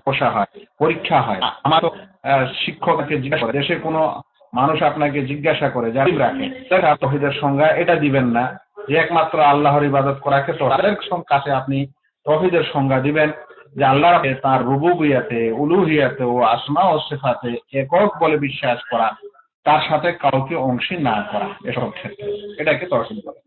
বসা হয়, পরীক্ষা হয়। আমার শিক্ষককে জিজ্ঞাসা করে, দেশে কোনো মানুষ আপনাকে জিজ্ঞাসা করে জানি রাখে তাওহীদের সংজ্ঞা, এটা দিবেন না যে একমাত্র আল্লাহর ইবাদত করাকে, তো তাদের কাছে আপনি তাওহীদের সংজ্ঞা দিবেন যে আল্লাহ তার রুবুবিয়াতে, উলুহিয়াতে ও আসমা ও সিফাতে একক বলে বিশ্বাস করা, তার সাথে কাউকে অংশী না করা, এসব ক্ষেত্রে এটাকে তাওহীদ বলে।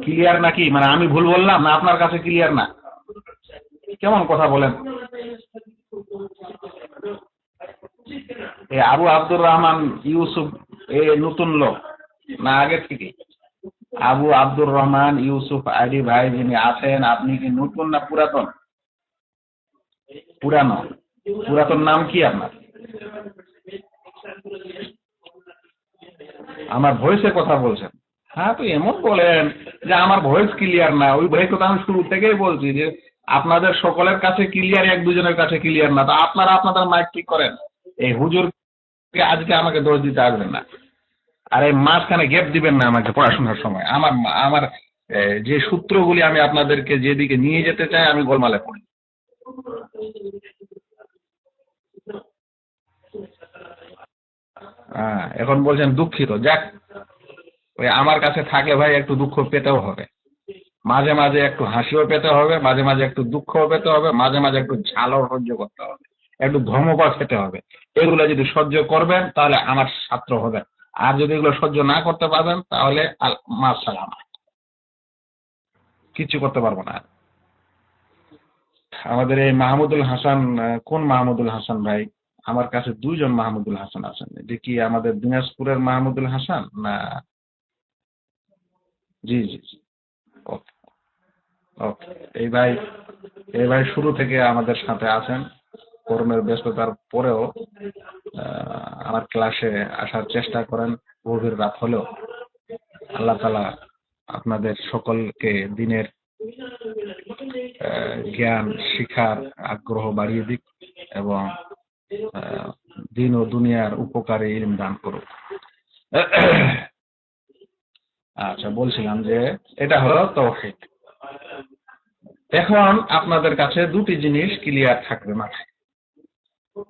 ক্লিয়ার নাকি? মানে আমি ভুল বললাম না আপনার কাছে ক্লিয়ার না? কেমন কথা বলেন? আবু আব্দুর রহমান ইউসুফ নতুন লোক না আগে থেকে? আবু আব্দুর রহমান ইউসুফ আইডি ভাই যিনি আছেন, আপনি কি নতুন না পুরাতন? পুরানো। পুরাতন নাম কি আপনার? আমার ভয়েসে কথা বলছেন? হ্যাঁ, তো এমন বলেন যে আমার ভয়েস ক্লিয়ার না। ওই ভয়েস কথা আমি শুরু থেকেই বলছি যে আপনাদের সকলের কাছে ক্লিয়ার, এক দুজনের কাছে ক্লিয়ার না। তো আপনারা আপনাদের মাইক ঠিক করেন। এই হুজুর আজকে আমাকে দোষ দিতে আসবেন না, আর এই মাঝখানে গ্যাপ দিবেন না আমাকে পড়াশোনার সময়। আমার আমার যে সূত্রগুলি আমি আপনাদেরকে যেদিকে নিয়ে যেতে চাই, আমি গোলমালে পড়ি। এখন বলছেন দুঃখিত। যাক, ওই আমার কাছে থাকলে ভাই একটু দুঃখ পেতেও হবে, মাঝে মাঝে একটু হাসিও পেতে হবে, মাঝে মাঝে একটু দুঃখও পেতে হবে, মাঝে মাঝে একটু ঝালও সহ্য করতে হবে, একটু ধর্মপাত খেতে হবে। এগুলো যদি সহ্য করবেন তাহলে আমার ছাত্র হবেন, আর যদি এগুলো সহ্য না করতে পারবেন তাহলে মাশাআল্লাহ কিছু করতে পারবো না। আমাদের এই মাহমুদুল হাসান, কোন মাহমুদুল হাসান ভাই? আমার কাছে দুইজন মাহমুদুল হাসান আছেন। এটা কি আমাদের দিনাজপুরের মাহমুদুল হাসান না? জি জি জি। ওকে ওকে। এই ভাই শুরু থেকে আমাদের সাথে আছেন, কর্মের ব্যস্ততার পরেও আমার ক্লাসে আসার চেষ্টা করেন গভীর রাত হলেও। আল্লাহ তাআলা আপনাদের সকলকে দিনের জ্ঞান শিখার আগ্রহ বাড়িয়ে দিক এবং দিন ও দুনিয়ার উপকারে ইলম দান করুক। আচ্ছা, বলছিলাম যে এটা হলো তাওহীদ। এখন আপনাদের কাছে দুটি জিনিস ক্লিয়ার থাকবে মাথায়,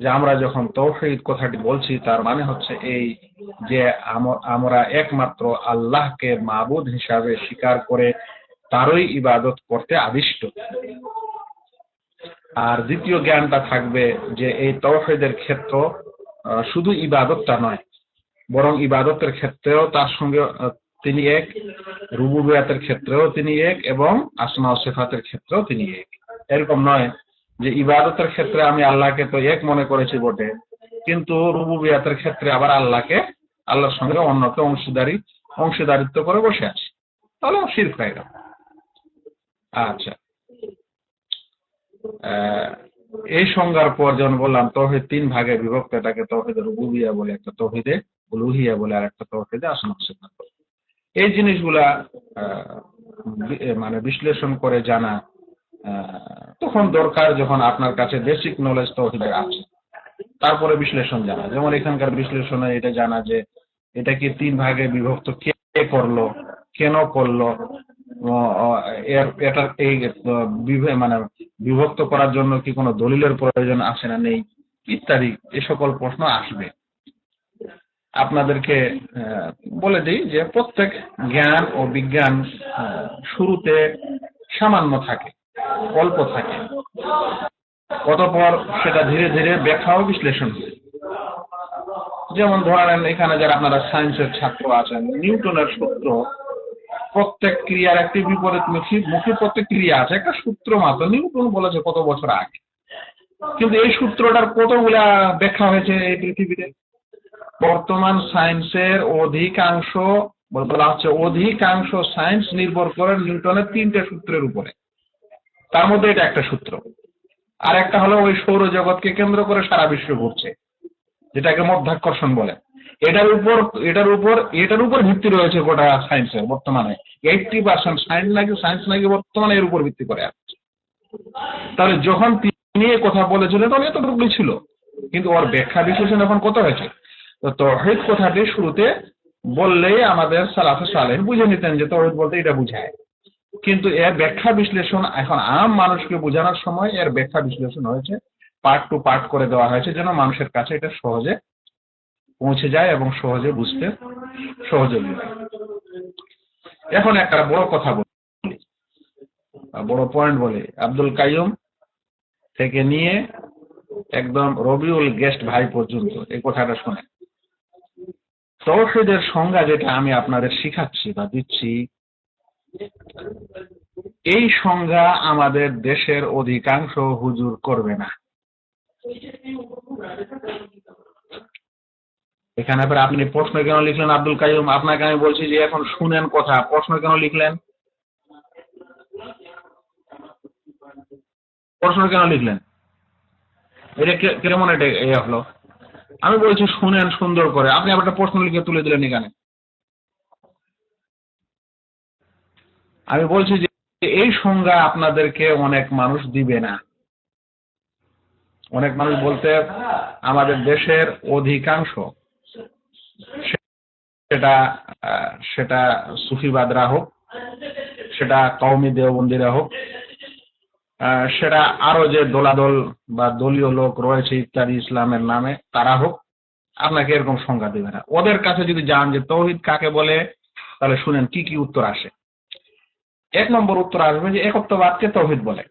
যে আমরা যখন তাওহীদ কথাটি বলছি তার মানে হচ্ছে এই যে আমরা একমাত্র আল্লাহকে মাবুদ হিসাবে স্বীকার করে তারই ইবাদত করতে আদিষ্ট। আর দ্বিতীয় জ্ঞানটা থাকবে যে এই তাওহীদের ক্ষেত্র শুধু ইবাদতটা নয়, বরং ইবাদতের ক্ষেত্রেও তার সঙ্গে তিনি এক, রুবুবিয়াতের ক্ষেত্রেও তিনি এক এবং আসমা ও সিফাতের ক্ষেত্রেও তিনি এক। এরকম নয় যে ইবাদতের ক্ষেত্রে আমি আল্লাহকে তো এক মনে করেছি বটে, কিন্তু রুবুবিয়াতের ক্ষেত্রে আবার আল্লাহর সঙ্গে অন্যকে অংশীদারিত্ব করে বসে আছি, তাহলে শিরক হয়ে গেল। আচ্ছা, এই সংজ্ঞার পর যখন বললাম তাওহীদ তিন ভাগে বিভক্ত, এটাকে তাওহীদে রুবুবিয়া বলে, একটা তাওহীদে উলুহিয়া বলে, আর একটা তাওহীদে আসমা ও সিফাত বলে। এই জিনিসগুলা মানে বিশ্লেষণ করে জানা তখন দরকার যখন আপনার কাছে বেসিক নলেজ তাওহীদের আছে, তারপরে বিশ্লেষণ জানা। যেমন এখানকার বিশ্লেষণে এটা জানা যে এটা কি তিন ভাগে বিভক্ত, কে করলো, কেন করলো, এটা এই মানে বিভক্ত করার জন্য কি কোনো দলিলের প্রয়োজন আছে না নেই, ইত্যাদি এ সকল প্রশ্ন আসবে। আপনাদেরকে বলে দিই যে প্রত্যেক জ্ঞান ও বিজ্ঞান শুরুতে সামান্য থাকে, অল্প থাকে, অতঃপর সেটা ধীরে ধীরে ব্যাখ্যা ও বিশ্লেষণ হয়। যেমন ধরেন এখানে যারা আপনারা সায়েন্সের ছাত্র আছেন, নিউটনের সূত্র, প্রত্যেক ক্রিয়ার একটি বিপরীতমুখী প্রত্যেক ক্রিয়া আছে, একটা সূত্র মাত্র নিউটন বলেছে কত বছর আগে, কিন্তু এই সূত্রটার কতগুলা ব্যাখ্যা হয়েছে এই পৃথিবীতে। বর্তমান সায়েন্সের অধিকাংশ সায়েন্স নির্ভর করে নিউটনের তিনটে সূত্রের উপরে। তার মধ্যে এটা একটা সূত্র, আর একটা হলো ওই সৌরজগৎকে কেন্দ্র করে সারা বিশ্ব ঘুরছে, যেটাকে মধ্যাকর্ষণ বলে। এটার উপর ভিত্তি রয়েছে গোটা সায়েন্সের বর্তমানে। 80% সায়েন্স নাকি বর্তমানে এর উপর ভিত্তি করে আসছে। তাহলে যখন তিনি কথা বলেছিলেন তখন এতটুকুই ছিল, কিন্তু ওর ব্যাখ্যা বিশ্লেষণ এখন কত হয়েছে। তো তাওহীদ কথাটি শুরুতে বললেই আমাদের সালাফে সালেহ বুঝে নিতেন যে তাওহীদ বলতে এটা বুঝায়, কিন্তু এর ব্যাখ্যা বিশ্লেষণ এখন আম মানুষকে বোঝানোর সময় এর ব্যাখ্যা বিশ্লেষণ হয়েছে, পার্ট টু পার্ট করে দেওয়া হয়েছে, যেন মানুষের কাছে এটা সহজে পৌঁছে যায় এবং সহজে বুঝতে সহযোগী হয়। এখন একটা বড় কথা বলি, বড় পয়েন্ট বলি, আব্দুল কাইয়ুম থেকে নিয়ে একদম রবিউল গেস্ট ভাই পর্যন্ত এই কথাটা শুনে। তাওহীদের সংজ্ঞা যেটা আমি আপনাদের শিখাচ্ছি বা দিচ্ছি, এই সংজ্ঞা আমাদের দেশের অধিকাংশ হুজুর করবে না। এখানে আপনি প্রশ্ন কেন লিখলেন আব্দুল কাইয়ুম? আপনাকে আমি বলছি যে এখন শুনেন কথা, প্রশ্ন কেন লিখলেন? এটা কেমন এটা হলো? আমি বলছি শুনেন সুন্দর করে, আপনি আবার একটা প্রশ্ন লিখে তুলে দিলেন এখানে। আমি বলছি যে এই সংজ্ঞা আপনাদেরকে অনেক মানুষ দিবে না। অনেক মানুষ বলতে আমাদের দেশের অধিকাংশ, সেটা সুফিবাদরা হোক, সেটা কওমি দেওবন্দিরা হোক, সেটা আরো যে দোলাদল বা দলীয় লোক রয়েছে ইত্যাদি ইসলামের নামে, তারা হোক, আপনাকে এরকম সংজ্ঞা দেবে না। ওদের কাছে যদি যান যে তাওহীদ কাকে বলে, তাহলে শুনেন কি কি উত্তর আসে। 1 নম্বর উত্তর আসবে যে একত্ববাদকে তাওহীদ বলে।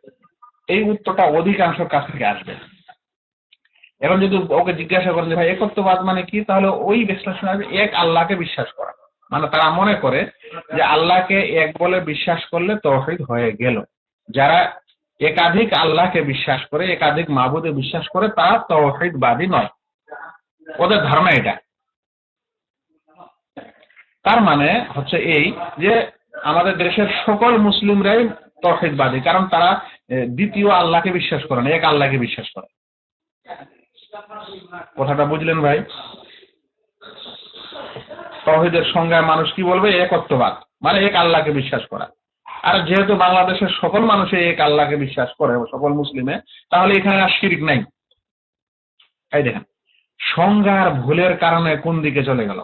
এই উত্তরটা অধিকাংশ কাছ থেকে আসবে। এখন যদি ওকে জিজ্ঞাসা করেন যে ভাই একত্ববাদ মানে কি, তাহলে ওই বিশ্লেষণ আসবে এক আল্লাহকে বিশ্বাস করা। মানে তারা মনে করে যে আল্লাহকে এক বলে বিশ্বাস করলে তাওহীদ হয়ে গেল। যারা একাধিক আল্লাহকে বিশ্বাস করে, একাধিক মাবুদে বিশ্বাস করে, তারা তাওহীদবাদী নয়। ওদের ধারণা এটা। তার মানে হচ্ছে এই যে আমাদের দেশের সকল মুসলিমরাই তাওহীদবাদী, কারণ তারা দ্বিতীয় আল্লাহকে বিশ্বাস করে না, এক আল্লাহকে বিশ্বাস করে। কথাটা বুঝলেন ভাই? তাওহীদের সংজ্ঞায় মানুষ কি বলবে? একত্ববাদ, মানে এক আল্লাহকে বিশ্বাস করা। আর যেহেতু বাংলাদেশের সকল মানুষে এক আল্লাহকে বিশ্বাস করে, সকল মুসলিমে, তাহলে এখানে আর শিরক নাই। এই দেখেন সংজ্ঞার ভুলের কারণে কোন দিকে চলে গেল।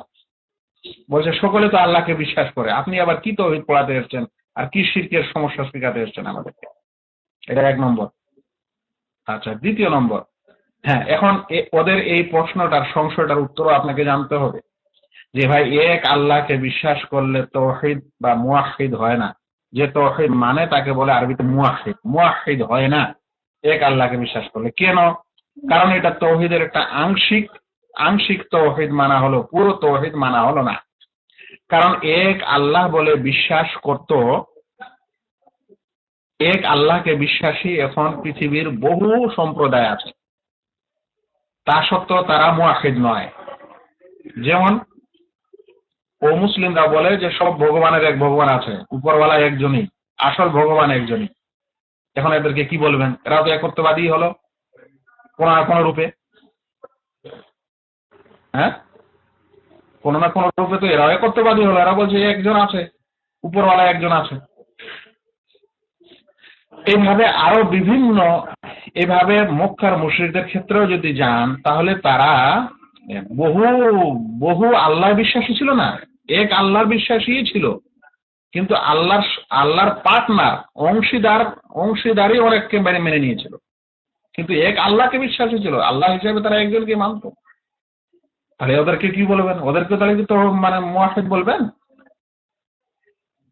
বলছে সকলে তো আল্লাহকে বিশ্বাস করে, আপনি আবার কি তাওহীদ পড়াতে এসেছেন আর কি শিরকের সমস্যা শেখাতে এসেছেন আমাদেরকে? এটা এক নম্বর। আচ্ছা, দ্বিতীয় নম্বর, হ্যাঁ, এখন ওদের এই প্রশ্নটার সংশয়টার উত্তরও আপনাকে জানতে হবে যে ভাই এক আল্লাহকে বিশ্বাস করলে তাওহীদ বা মুওয়াহহিদ হয় না। যে তাওহীদ মানে তাকে বলে আরবিতে মুওয়াহহিদ, মুওয়াহহিদ হয় না এক আল্লাহকে বিশ্বাস করলে। কেন? কারণ এটা তাওহীদের একটা আংশিক তাওহীদ মানা হলো, পুরো তাওহীদ মানা হলো না। কারণ এক আল্লাহ বলে বিশ্বাস করত, এক আল্লাহকে বিশ্বাসী এখন পৃথিবীর বহু সম্প্রদায় আছে, তা সত্ত্বেও তারা মুওয়াহহিদ নয়। যেমন ও মুসলিমরা বলে যে সব ভগবানের এক ভগবান আছে, উপরওয়ালা একজনই, আসল ভগবান একজনই। এখন এদেরকে কি বলবেন? এরা তো একত্ববাদী হলো কোন না কোন রূপে। হ্যাঁ, কোন না কোন রূপে তো এরাও একত্ববাদী হলো। এরা বলছে একজন আছে, উপরওয়ালা একজন আছে। এইভাবে আরো বিভিন্ন, এভাবে মক্কার মুশরিকদের ক্ষেত্রেও যদি যান, তাহলে তারা বহু বহু আল্লাহ বিশ্বাসী ছিল না, এক আল্লাহর বিশ্বাসী ছিল। কিন্তু আল্লাহর পার্টনার, অংশীদারই অনেককে মেনে নিয়েছিল, কিন্তু এক আল্লাহকে বিশ্বাসী ছিল, আল্লাহ হিসেবে তারা একজনকে মানত। তাহলে ওদেরকে কি বলবেন? ওদেরকে তাহলে কি তো মানে মুওয়াহহিদ বলবেন?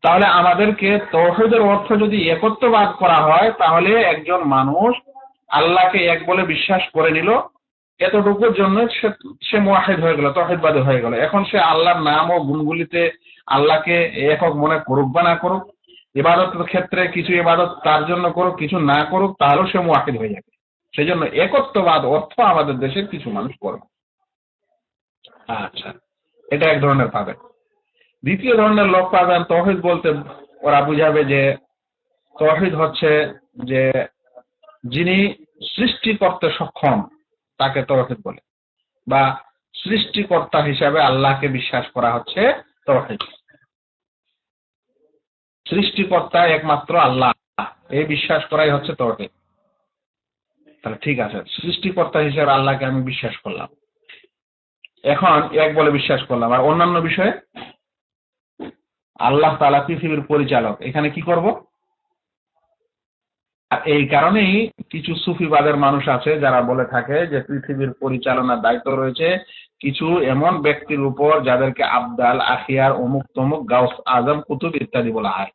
তাহলে আমাদেরকে তাওহীদের অর্থ যদি একত্ববাদ করা হয়, তাহলে একজন মানুষ আল্লাহকে এক বলে বিশ্বাস করে নিল, এতটুকুর জন্য সে মুওয়াহহিদ হয়ে গেল, তাওহীদবাদী হয়ে গেল। এখন সে আল্লাহর নাম ও গুণগুলিতে আল্লাহকে একক মনে করুক বা না করুক, ইবাদতের ক্ষেত্রে কিছু ইবাদত তার জন্য করুক, কিছু না করুক, তাহলেও সে মুওয়াহহিদ হয়ে যাবে। সেই জন্য একত্ববাদ অর্থ আমাদের দেশের কিছু মানুষ করে। আচ্ছা, এটা এক ধরনের পাবেন। দ্বিতীয় ধরনের লোক পাবেন, তাওহীদ বলতে ওরা বুঝাবে যে তাওহীদ হচ্ছে যে যিনি সৃষ্টি করতে সক্ষম তাকে তাওহীদ বলে, বা সৃষ্টিকর্তা হিসাবে আল্লাহকে বিশ্বাস করা হচ্ছে তাওহীদ। সৃষ্টিকর্তা একমাত্র আল্লাহ, এই বিশ্বাস করাই হচ্ছে তাওহীদ। তাহলে ঠিক আছে, সৃষ্টিকর্তা হিসেবে আল্লাহকে আমি বিশ্বাস করলাম, এখন এক বলে বিশ্বাস করলাম। আর অন্যান্য বিষয়ে আল্লাহ তাআলা পৃথিবীর পরিচালক, এখানে কি করব? এই কারণেই কিছু সুফিবাদের মানুষ আছে যারা বলে থাকে যে পৃথিবীর পরিচালনার দায়িত্ব রয়েছে কিছু এমন ব্যক্তির উপর যাদেরকে আবদাল, আখিয়ার, অমুক তমুক, গাউস আজম, কুতুব ইত্যাদি বলা হয়।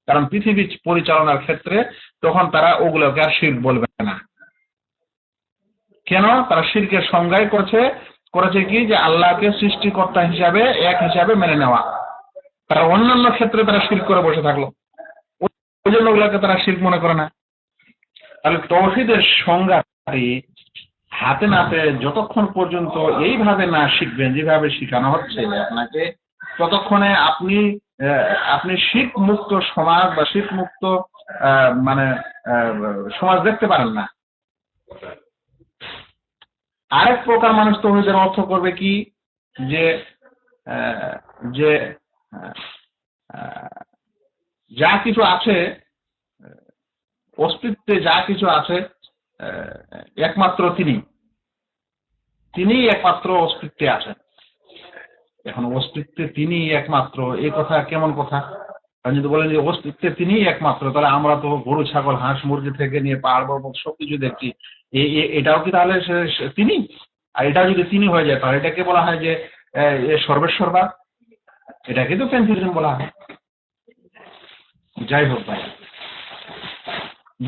কারণ পৃথিবী পরিচালনার ক্ষেত্রে তখন তারা ওগুলোকে আর শিরক বলবে না। কেন? তারা শিরকের সংজ্ঞায় করেছে কি যে আল্লাহকে সৃষ্টিকর্তা হিসাবে, এক হিসাবে মেনে নেওয়া। তারা অন্যান্য ক্ষেত্রে তারা শিরক করে বসে থাকলো, ওই জন্য ওগুলোকে তারা শিরক মনে করে না। তাহলে তাওহীদের সংজ্ঞাটি হাতে নাতে যতক্ষণ পর্যন্ত এইভাবে না শিখবেন, যেভাবে শেখানো হচ্ছে আপনাকে, ততক্ষণে আপনি শিরক মুক্ত সমাজ বা শিরক মুক্ত মানে সমাজ দেখতে পারেন না। আরেক প্রকার মানুষ তাওহীদের অর্থ করবে কি যে যে যা কিছু আছে, অস্তিত্বে যা কিছু আছে একমাত্র তিনি একমাত্র অস্তিত্বে আছেন। এখন অস্তিত্বে তিনি একমাত্র, এই কথা কেমন কথা? যদি বলেন যে অস্তিত্বে তিনি একমাত্র, তাহলে আমরা তো গরু, ছাগল, হাঁস, মুরগি থেকে নিয়ে পাহাড় পর্বত সবকিছু দেখছি, এটাও কি তাহলে তিনি? আর এটাও যদি তিনি হয়ে যায়, তাহলে এটাকে বলা হয় যে সর্বেশ্বরবাদ, এটাকে তো প্যান্থিজম বলা হয়। যাই হোক ভাই,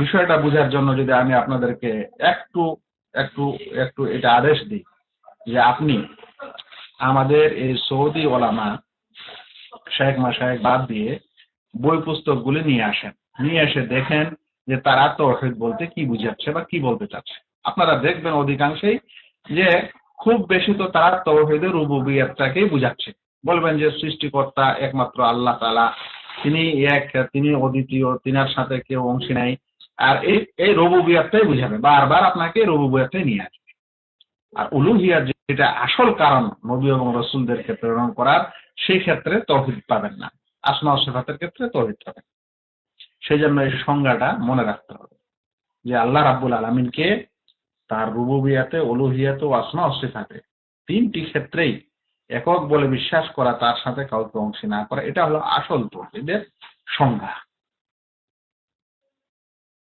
বিষয়টা বোঝার জন্য যদি আমি আপনাদেরকে একটু একটু একটু এটা আদেশ দিই যে আপনি আমাদের এই সৌদি ওলামা, শেখ মাশায়েখ বাদ দিয়ে বই পুস্তকগুলি নিয়ে আসেন, নিয়ে এসে দেখেন যে তারা তাওহীদ বলতে কি বুঝাচ্ছে বা কি বলতে চাচ্ছে। আপনারা দেখবেন অধিকাংশই যে খুব বেশি তো তারা তাওহীদের রুবুবিয়্যাতটাকেই বুঝাচ্ছে। বলবেন যে সৃষ্টিকর্তা একমাত্র আল্লাহ তাআলা, তিনি এক, তিনি অদ্বিতীয়, তিনার সাথে কেউ অংশী নাই। আর এই রুবুবিয়্যাতটাই বুঝাবে, বারবার আপনাকে রুবুবিয়্যাতটাই নিয়ে আসবে। আর উলুহিয়াত যেটা আসল কারণ নবী এবং রাসূলদেরকে প্রেরণ করার, সেই ক্ষেত্রে তাওহীদ পাবেন না। আসমা ও সিফাতের ক্ষেত্রে তাওহীদ পাবেন। সেই জন্য এই সংজ্ঞাটা মনে রাখতে হবে যে আল্লাহ রাব্বুল আলামিনকে তার রুবুবিয়াতে, উলুহিয়াতে ও আসমা ও সিফাতে তিনটি ক্ষেত্রেই একক বলে বিশ্বাস করা, তার সাথে কাউকে অংশী না করা, এটা হলো আসল তাওহীদের সংজ্ঞা।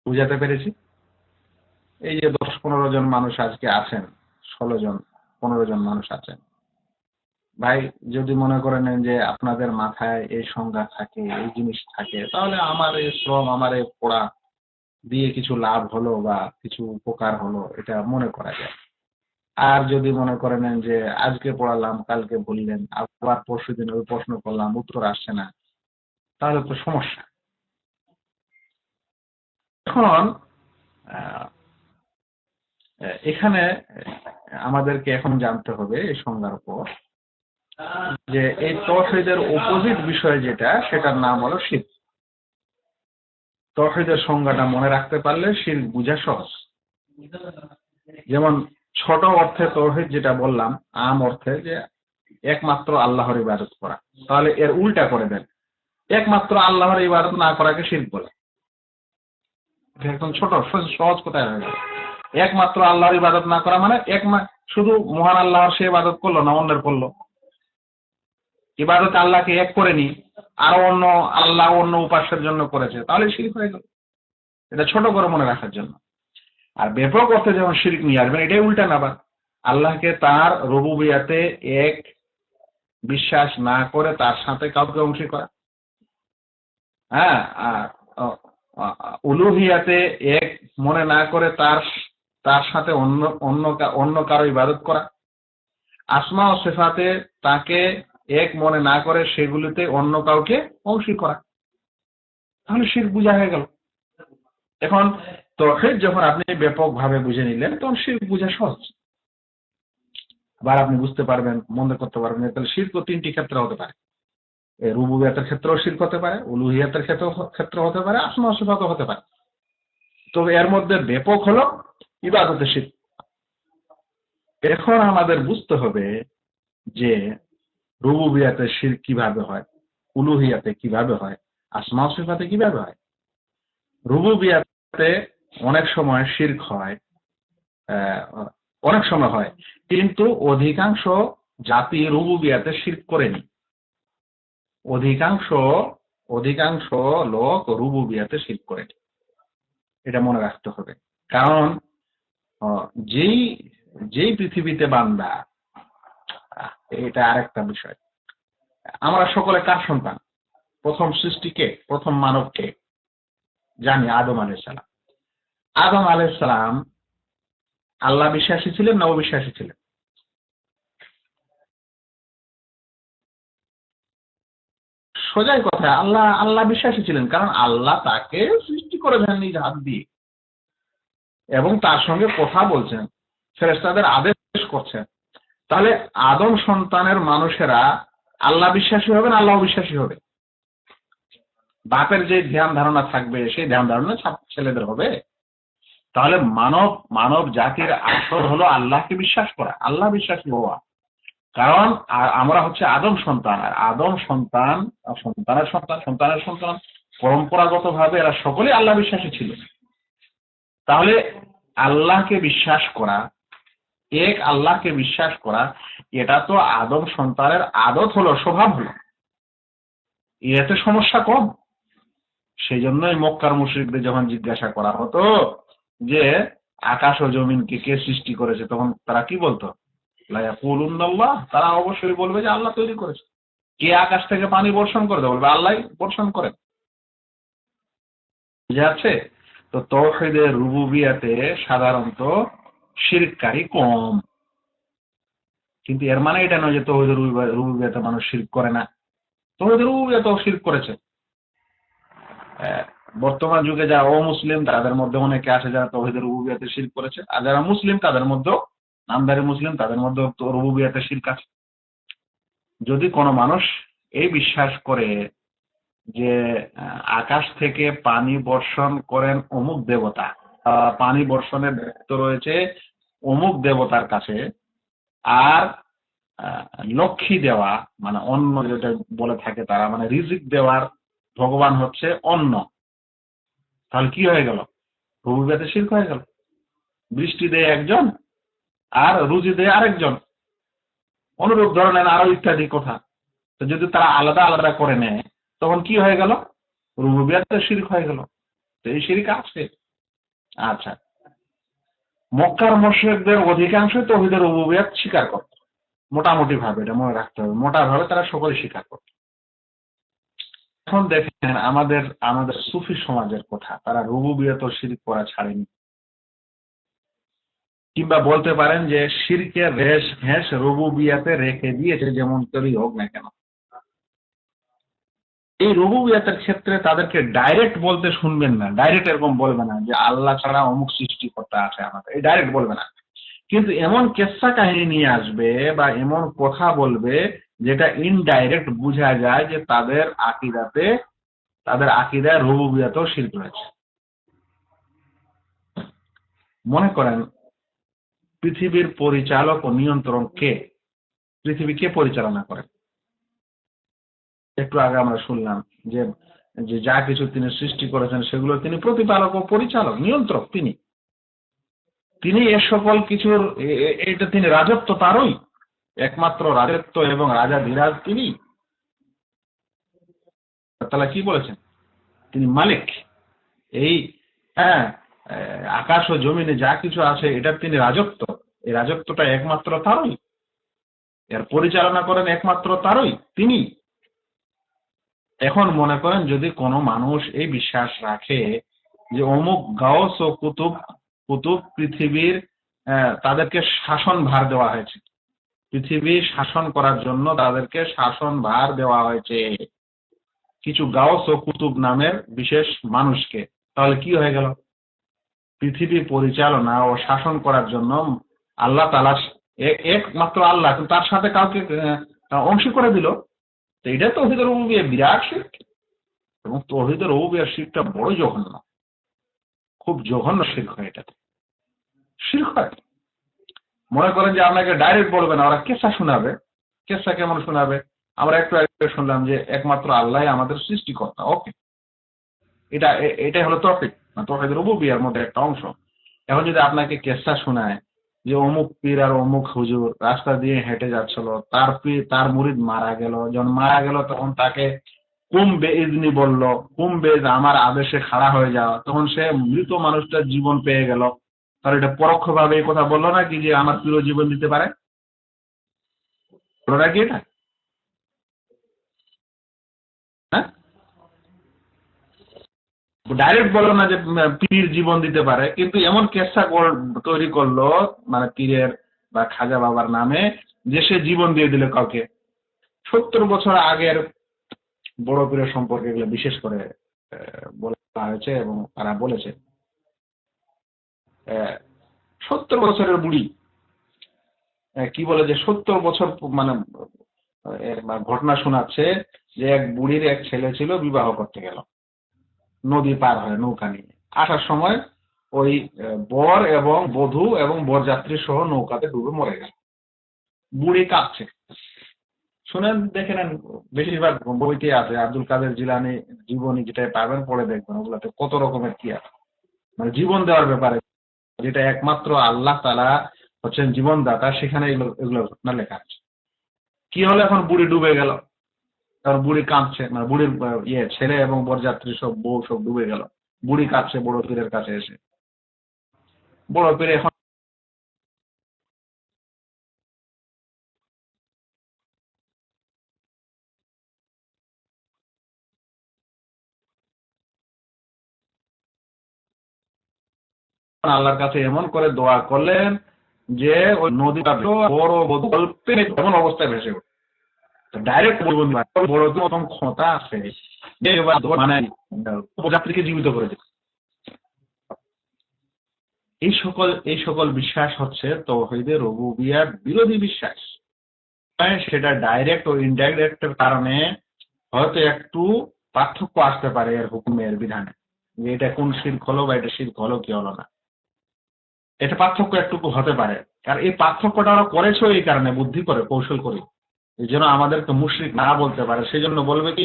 বুঝাতে পেরেছি? এই যে 10-15 জন মানুষ আজকে আছেন, 16 জন 15 জন মানুষ আছেন ভাই, যদি মনে করে নেন যে আপনাদের মাথায় এই সংজ্ঞা থাকে, এই জিনিস থাকে, তাহলে আমার এই শ্রম, আমার এই পড়া দিয়ে কিছু লাভ হলো বা কিছু উপকার হলো, এটা মনে করা যায়। আর যদি মনে করে নেন যে আজকে পড়ালাম, কালকে বললেন, আবার পরশুদিন ওই প্রশ্ন করলাম, উত্তর আসছে না, তাহলে তো সমস্যা। এখন আহ, এখানে আমাদেরকে এখন জানতে হবে এই সংজ্ঞার উপর যে এই তাওহীদের অপোজিট বিষয় যেটা, সেটার নাম হলো শিরক। তাওহীদের সংজ্ঞাটা মনে রাখতে পারলে শিরক বুঝা সহজ। যেমন ছোট অর্থে তাওহীদ যেটা বললাম, আম অর্থে যে একমাত্র আল্লাহর ইবাদত করা, তাহলে এর উল্টা করে দেন, একমাত্র আল্লাহর ইবাদত না করাকে শিরক বলে। একদম ছোট সহজ কথায় হয়ে গেল। একমাত্র আল্লাহর ইবাদত না করা মানে শুধু মহান আল্লাহর সে ইবাদত করলো না, অন্যের করলো। ইবাদত আল্লাহকে এক করে নি, আরো অন্য আল্লাহ অন্য উপাস্যের জন্য করেছে, তাহলে শিরক হয়ে গেল। এটা ছোট করে মনে রাখার জন্য। আর ব্যাপক অর্থে যেমন শিরক নিয়ে আসবেন, এটাই উল্টা না। আবার আল্লাহকে তার রুবুবিয়াতে এক বিশ্বাস না করে তার সাথে কাউকে অংশী করা, হ্যাঁ, আর উলুহিয়াতে এক মনে না করে তার তার সাথে অন্য অন্য অন্য কারো ইবাদত করা, আসমা ও সিফাতে তাকে এক মনে না করে সেগুলিতে অন্য কাউকে অংশী করা, তাহলে শিরক বুঝা হয়ে গেল। এখন তাওহীদ যখন আপনি ব্যাপকভাবে বুঝে নিলেন, তখন শিরক বুঝা সহজ। আবার আপনি বুঝতে পারবেন, মনে করতে পারবেন, তাহলে শিরক তিনটি ক্ষেত্রে হতে পারে। রুবুবিয়াতের ক্ষেত্রেও শিরক হতে পারে, উলুহিয়াতের ক্ষেত্রে হতে পারে, আসমা ও সিফাতও হতে পারে। তবে এর মধ্যে ব্যাপক হলো ইবাদতে শিরক। এখন আমাদের বুঝতে হবে যে রুবুবিয়াতে শিরক কিভাবে হয়, উলুহিয়াতে কিভাবে হয়, আসমা ও সিফাতে কিভাবে হয়। রুবুবিয়াতে অনেক সময় শিরক হয়, অনেক সময় হয়, কিন্তু অধিকাংশ জাতি রুবুবিয়াতে শিরক করেনি। অধিকাংশ অধিকাংশ লোক রুবুবিয়াতে শিরক করেনি, এটা মনে রাখতে হবে। কারণ যেই যেই পৃথিবীতে বান্দা, এটা আরেকটা বিষয়। আমরা সকলে কার সন্তান? প্রথম সৃষ্টিকে, প্রথম মানবকে জানি, আদম আলাইহিস সালাম। আদম আলাইহিস সালাম আল্লাহ বিশ্বাসী ছিলেন না অবিশ্বাসী ছিলেন? সোজাই কথা, আল্লাহ আল্লাহ বিশ্বাসী ছিলেন, কারণ আল্লাহ তাকে সৃষ্টি করেছেন নিজ হাত দিয়ে এবং তার সঙ্গে কথা বলছেন, ফেরেশতাদের আদেশ করছেন। তাহলে আদম সন্তানের মানুষেরা আল্লাহ বিশ্বাসী হবে না আল্লাহ বিশ্বাসী হবে? বাপের যে ধ্যান ধারণা থাকবে, সেই ধ্যান ধারণা ছেলেদের হবে। তাহলে মানব মানব জাতির আসর হলো আল্লাহকে বিশ্বাস করা, আল্লাহ বিশ্বাসী হওয়া। কারণ আমরা হচ্ছে আদম সন্তান, আর আদম সন্তান, সন্তানের সন্তান, সন্তানের সন্তান, পরম্পরাগত ভাবে এরা সকলেই আল্লাহ বিশ্বাসী ছিল। তাহলে আল্লাহকে বিশ্বাস করা, এক আল্লাহকে বিশ্বাস করা, এটা তো আদম সন্তানের আদত হলো, স্বভাব হলো। এতে সমস্যা কম। সেই জন্যই মক্কার মুশরিকদের যখন জিজ্ঞাসা করা হতো যে আকাশ ও জমিনকে কে সৃষ্টি করেছে, তখন তারা কি বলতো? লা ইয়াকুলুনাল্লাহ, তারা অবশ্যই বলবে যে আল্লাহ তৈরি করেছে। কে আকাশ থেকে পানি বর্ষণ করে? বলবে আল্লাহ বর্ষণ করেন। বুঝা যাচ্ছে? তো তাওহীদের রুবুবিয়াতে সাধারণত শিরককারী কম, কিন্তু এর মানে এটা নয় যে তাওহীদের রুবুবিয়াতে মানুষ শিরক করে না। তাওহীদের রুবুবিয়াতেও শিরক করেছে। বর্তমান যুগে যারা অমুসলিম তাদের মধ্যে অনেকে আছে যারা তাওহীদ রুবুবিয়্যাতে শিরক করেছে, আর যারা মুসলিম তাদের মধ্যেও, নামধারী মুসলিম তাদের মধ্যেও রুবুবিয়্যাতে শিরক আছে। যদি কোনো মানুষ এই বিশ্বাস করে যে আকাশ থেকে পানি বর্ষণ করেন অমুক দেবতা, পানি বর্ষণের দায়িত্ব রয়েছে অমুক দেবতার কাছে, আর লক্ষ্মী দেওয়া মানে অন্ন যেটা বলে থাকে তারা, মানে রিজিক দেওয়ার ভগবান হচ্ছে অন্ন, তাহলে কি হয়ে গেল? রুবুবিয়্যাতে শিরক হয়ে গেল। বৃষ্টি দেয় একজন আর রুজি দেয় আরেকজন, অনুরূপ ধরনের আরো ইত্যাদি কথা। তো যদি তারা আলাদা আলাদা করে নেয় তখন কি হয়ে গেল? রুবুবিয়্যাতে শিরক হয়ে গেল। তো এই শিরক আছে। আচ্ছা, মক্কার মুশরিকদের অধিকাংশ তাওহীদ রুবুবিয়্যাত স্বীকার করত, মোটামুটি ভাবে, এটা মনে রাখতে হবে, মোটা ভাবে তারা সকলে স্বীকার করত। এখন দেখেন আমাদের আমাদের সুফি সমাজের কথা, তারা রুবুবিয়্যাত ও শিরক করা ছাড়েনি, কিংবা বলতে পারেন যে শিরকের রেশ ঘেঁষ রুবুবিয়্যাতে রেখে দিয়েছে, যেমন করেই হোক না কেন। এই রুবুবিয়্যাতের ক্ষেত্রে তাদেরকে ডাইরেক্ট বলতে শুনবেন না, ডাইরেক্ট এরকম বলবে না যে আল্লাহ ছাড়া অমুক সৃষ্টিকর্তা আছে আমাদের, এই ডাইরেক্ট বলবে না। কিন্তু এমন কেসা কাহিনী নিয়ে আসবে বা এমন কথা বলবে যেটা ইনডাইরেক্ট বোঝা যায় যে তাদের আকীদায় রুবুবিয়্যাতেও শিরক রয়েছে। মনে করেন পৃথিবীর পরিচালক ও নিয়ন্ত্রণ কে? পৃথিবী কে পরিচালনা করে? একটু আগে আমরা শুনলাম যে যে যা কিছু তিনি সৃষ্টি করেছেন সেগুলো তিনি প্রতিপালক ও পরিচালক, নিয়ন্ত্রক। তিনি এ সকল কিছুর, এটা তিনি রাজত্ব তারই, একমাত্র রাজত্ব এবং রাজাধিরাজ তিনি। তাহলে কি বলেছেন? তিনি মালিক। এই হ্যাঁ, আকাশ ও জমিনে যা কিছু আছে এটার তিনি রাজত্ব, এই রাজত্বটা একমাত্র তারই, এর পরিচালনা করেন একমাত্র তারই, তিনি। এখন মনে করেন যদি কোনো মানুষ এই বিশ্বাস রাখে যে অমুক গাউস ও কুতুব কুতুব পৃথিবীর, তাদেরকে শাসন ভার দেওয়া হয়েছে, পৃথিবী শাসন করার জন্য তাদেরকে শাসন ভার দেওয়া হয়েছে কিছু গাউস ও কুতুব নামের বিশেষ মানুষকে, তাহলে কি হয়ে গেল? পৃথিবী পরিচালনা ও শাসন করার জন্য আল্লাহ তাআলা একমাত্র আল্লাহ, তার সাথে কাউকে অংশ করে দিল। তো এটা তাওহীদ রুবুবিয়্যাহ বিরাট শিরক, এবং তাওহীদ রুবুবিয়্যাহ শিরকটা বড় জঘন্য, খুব জঘন্য শিরক হয়, এটাতে শিরক হয়। মনে করেন যে আপনাকে ডাইরেক্ট বলবে না, ওরা কেসা শোনাবে। কেসা কেমন শোনাবে? আমরা একটু আগে শুনলাম যে একমাত্র আল্লাহ আমাদের সৃষ্টিকর্তা, ওকে, এটাই হলো তাওহীদ, তাওহীদ রুবুবিয়্যাহর মধ্যে একটা অংশ। এখন যদি আপনাকে কেসা শোনায় যে অমুক পীর আর অমুক হুজুর রাস্তা দিয়ে হেঁটে যাচ্ছিল, তার পীর তার মুরিদ মারা গেল, যখন মারা গেল তখন তাকে কুম বেইজনি বলল, কুম বেইজ আমার আদেশে খাড়া হয়ে যাওয়া, তখন সে মৃত মানুষটার জীবন পেয়ে গেল। তাহলে এটা পরোক্ষভাবে এই কথা বললো না কি যে আমার প্রিয় জীবন দিতে পারে? ওরা কি এটা? হ্যাঁ, ডাইরেক্ট বললো না যে পীর জীবন দিতে পারে, কিন্তু এমন কেসা তৈরি করলো মানে পীরের বা খাজা বাবার নামে, যে সে জীবন দিয়ে দিল কাউকে। 70 বছর আগের বড় পীরের সম্পর্কে এগুলো বিশেষ করে বলা হয়েছে, এবং তারা বলেছে 70 বছরের বুড়ি কি বলে যে 70 বছর মানে ঘটনা শোনাচ্ছে যে এক বুড়ির এক ছেলে ছিল, বিবাহ করতে গেল নদী পার হয় নৌকা নিয়ে, আসার সময় ওই বর এবং বধূ এবং বরযাত্রী সহ নৌকাতে ডুবে মরে গেল। বুড়ি কাঁদছে, শুনেন দেখে নেন, বেশিরভাগ বইতে আছে, আব্দুল কাদের জিলানী জীবনী যেটা পাবেন পড়ে দেখবেন, ওগুলাতে কত রকমের কি আছে, মানে জীবন দেওয়ার ব্যাপারে, যেটা একমাত্র আল্লাহ তাআলা হচ্ছেন জীবনদাতা, সেখানে এগুলো এগুলো ঘটনা লেখা আছে। কি হলো, এখন বুড়ি ডুবে গেল, তার বুড়ি কাঁদছে, মানে বুড়ির ছেলে এবং বরযাত্রী সব বউ সব ডুবে গেল, বুড়ি কাঁদছে বড় পীরের কাছে এসে। বড় পীর এখন আল্লাহর কাছে এমন করে দোয়া করলেন যে ওই নদীটা বড় গল্পের এমন অবস্থায় ভেসে উঠল। ডাইরেক্ট বলবেন বড় প্রথম ক্ষমতা আছে যে মানে উপজাতিকে জীবিত করে দিবে। এই সকল বিশ্বাস হচ্ছে তাওহীদের রুবুবিয়্যাত বিরোধী বিশ্বাস। সেটা ডাইরেক্ট ও ইনডাইরেক্টের কারণে হয়তো একটু পার্থক্য আসতে পারে এর হুকুমের বিধানে, যে এটা কোন শিরক হলো বা এটা শিরক হলো কি হলো না, এটা পার্থক্য একটু হতে পারে। কারণ এই পার্থক্যটা ওরা করেছে এই কারণে, বুদ্ধি করে কৌশল করে, এই জন্য আমাদেরকে মুশরিক না বলতে পারে। সেই জন্য বলবে কি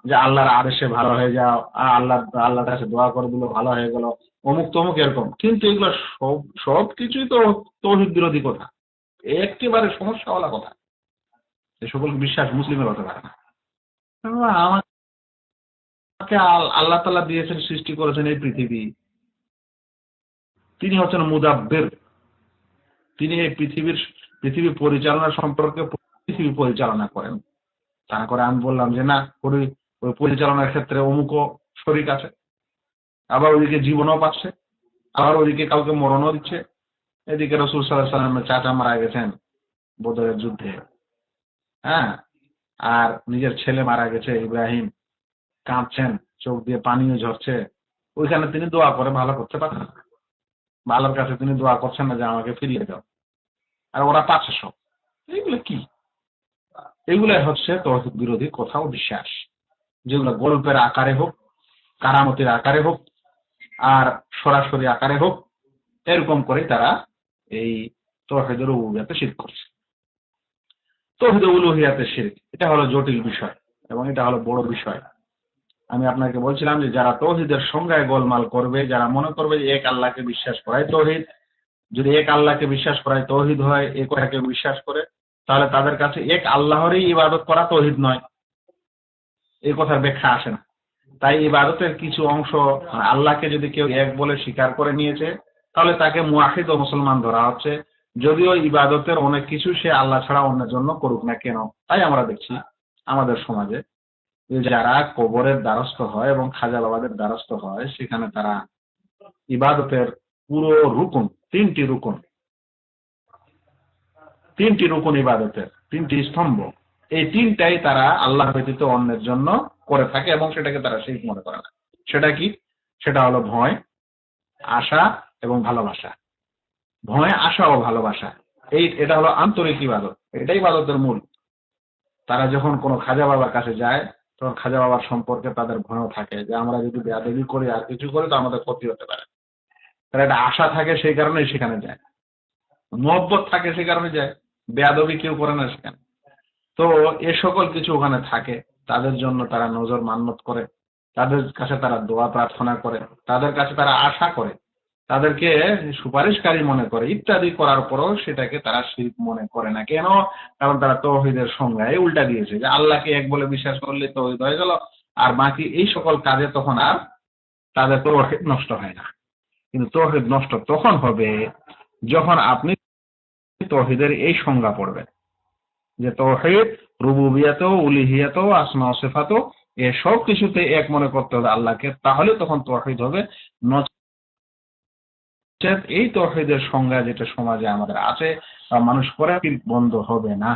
যে আল্লাহর আদেশে ভালো হয়ে যাও, আল্লাহর কাছে দোয়া করে দিল ভালো হয়ে গেল, অমুক তমুক এরকম। কিন্তু এগুলো সব কিছুই তো তাওহীদ বিরোধী কথা, একেবারে সমস্যাওয়ালা কথা। এই সকল বিশ্বাস মুসলিমের হতে পারে না। আমাকে আল্লাহ তাআলা দিয়েছেন, সৃষ্টি করেছেন এই তিনি হচ্ছেন মুদাব্বির। তিনি এই পৃথিবী পরিচালনা সম্পর্কে পৃথিবী পরিচালনা করেন। তা করে আমি বললাম যে না, ওই পরিচালনার ক্ষেত্রে অমুকও শরীক আছে, আবার ওইদিকে জীবনও পাচ্ছে, আবার ওইদিকে কাউকে মরণও দিচ্ছে। এদিকে রাসূল সাল্লাল্লাহু আলাইহি ওয়াসাল্লামের চাচা মারা গেছেন বদরের যুদ্ধে, হ্যাঁ, আর নিজের ছেলে মারা গেছে ইব্রাহিম, কাঁদছেন, চোখ দিয়ে পানিও ঝরছে। ওইখানে তিনি দোয়া করে ভালো করতে পারেন না, আল্লাহর কাছে তিনি দোয়া করছেন না যে আমাকে ফিরিয়ে দাও, আর ওরা পাচ্ছে সব। এগুলো কি? এগুলো হচ্ছে তাওহীদ বিরোধী কথা ও বিশ্বাস, যেগুলো গল্পের আকারে হোক, কারামতের আকারে হোক, আর সরাসরি আকারে হোক, এরকম করে তারা এই তাওহীদের রুবুবিয়্যাতে শিরক করছে। তাওহীদ উলুহিয়াতে শিরক, এটা হলো জটিল বিষয় এবং এটা হলো বড় বিষয়। আমি আপনাকে বলছিলাম যে যারা তাওহীদের সংজ্ঞায় গোলমাল করবে, যারা মনে করবে যে এক আল্লাহকে বিশ্বাস করাই তাওহীদ, যদি এক আল্লাহকে বিশ্বাস করাই তাওহীদ হয়, এক কথাকে বিশ্বাস করে, তাহলে তাদের কাছে এক আল্লাহরই ইবাদত করা তাওহীদ নয়, এই কথার ব্যাখ্যা আসে না। তাই ইবাদতের কিছু অংশ, আল্লাহকে যদি কেউ এক বলে স্বীকার করে নিয়েছে, তাহলে তাকে মুওয়াহিদ ও মুসলমান ধরা হচ্ছে, যদিও ইবাদতের অনেক কিছু সে আল্লাহ ছাড়া অন্যের জন্য করুক না কেন। তাই আমরা দেখছি আমাদের সমাজে যারা কবরের দ্বারস্থ হয় এবং খাজা বাবাদের দ্বারস্থ হয়, সেখানে তারা ইবাদতের পুরো রুকুন, তিনটি রুকুন ইবাদতের, তিনটি স্তম্ভ, এই তিনটাই তারা আল্লাহ ব্যতীত অন্যের জন্য করে থাকে এবং সেটাকে তারা শিরক মনে করে না। সেটা কি? সেটা হলো ভয়, আশা এবং ভালোবাসা। ভয়, আশা ও ভালোবাসা, এটা হলো আন্তরিক ইবাদত, এটাই ইবাদতের মূল। তারা যখন কোনো খাজা বাবার কাছে যায়, তখন খাজা বাবার সম্পর্কে তাদের ভয় থাকে যে আমরা যদি বেয়াদবি করি আর কিছু করি তো আমাদের ক্ষতি হতে পারে। তারা একটা আশা থাকে, সেই কারণেই সেখানে যায়। মহব্বত থাকে, সেই কারণে যায়। বেয়াদবি কেউ করে না সেখানে। তো এ সকল কিছু ওখানে থাকে, তাদের জন্য তারা নজর মান্নত করে, তাদের কাছে তারা দোয়া প্রার্থনা করে, তাদের কাছে তারা আশা করে, তাদেরকে সুপারিশকারী মনে করে, ইত্যাদি করার পরও সেটাকে তারা শিরক মনে করে না। কেন? কারণ তারা তাওহীদের সংজ্ঞায় উল্টা দিয়েছে, যে আল্লাহকে এক বলে বিশ্বাস করলে তাওহীদ হয়ে গেল, আর বাকি এই সকল কাজে তখন আর তাদের তাওহীদ নষ্ট হয় না। কিন্তু তাওহীদ নষ্ট তখন হবে যখন আপনি তাওহীদের এই সংজ্ঞা পড়বেন, যে তাওহীদ রুবুবিয়্যাত, উলুহিয়্যাত, আসমা ও সিফাত, এই সব কিছুতে এক মনে করতে হবে আল্লাহকে, তাহলে তখন তাওহীদ হবে। নচেৎ এই তাওহীদের সংজ্ঞা যেটা সমাজে আমাদের আছে বা মানুষ করে, শিরক বন্ধ হবে না।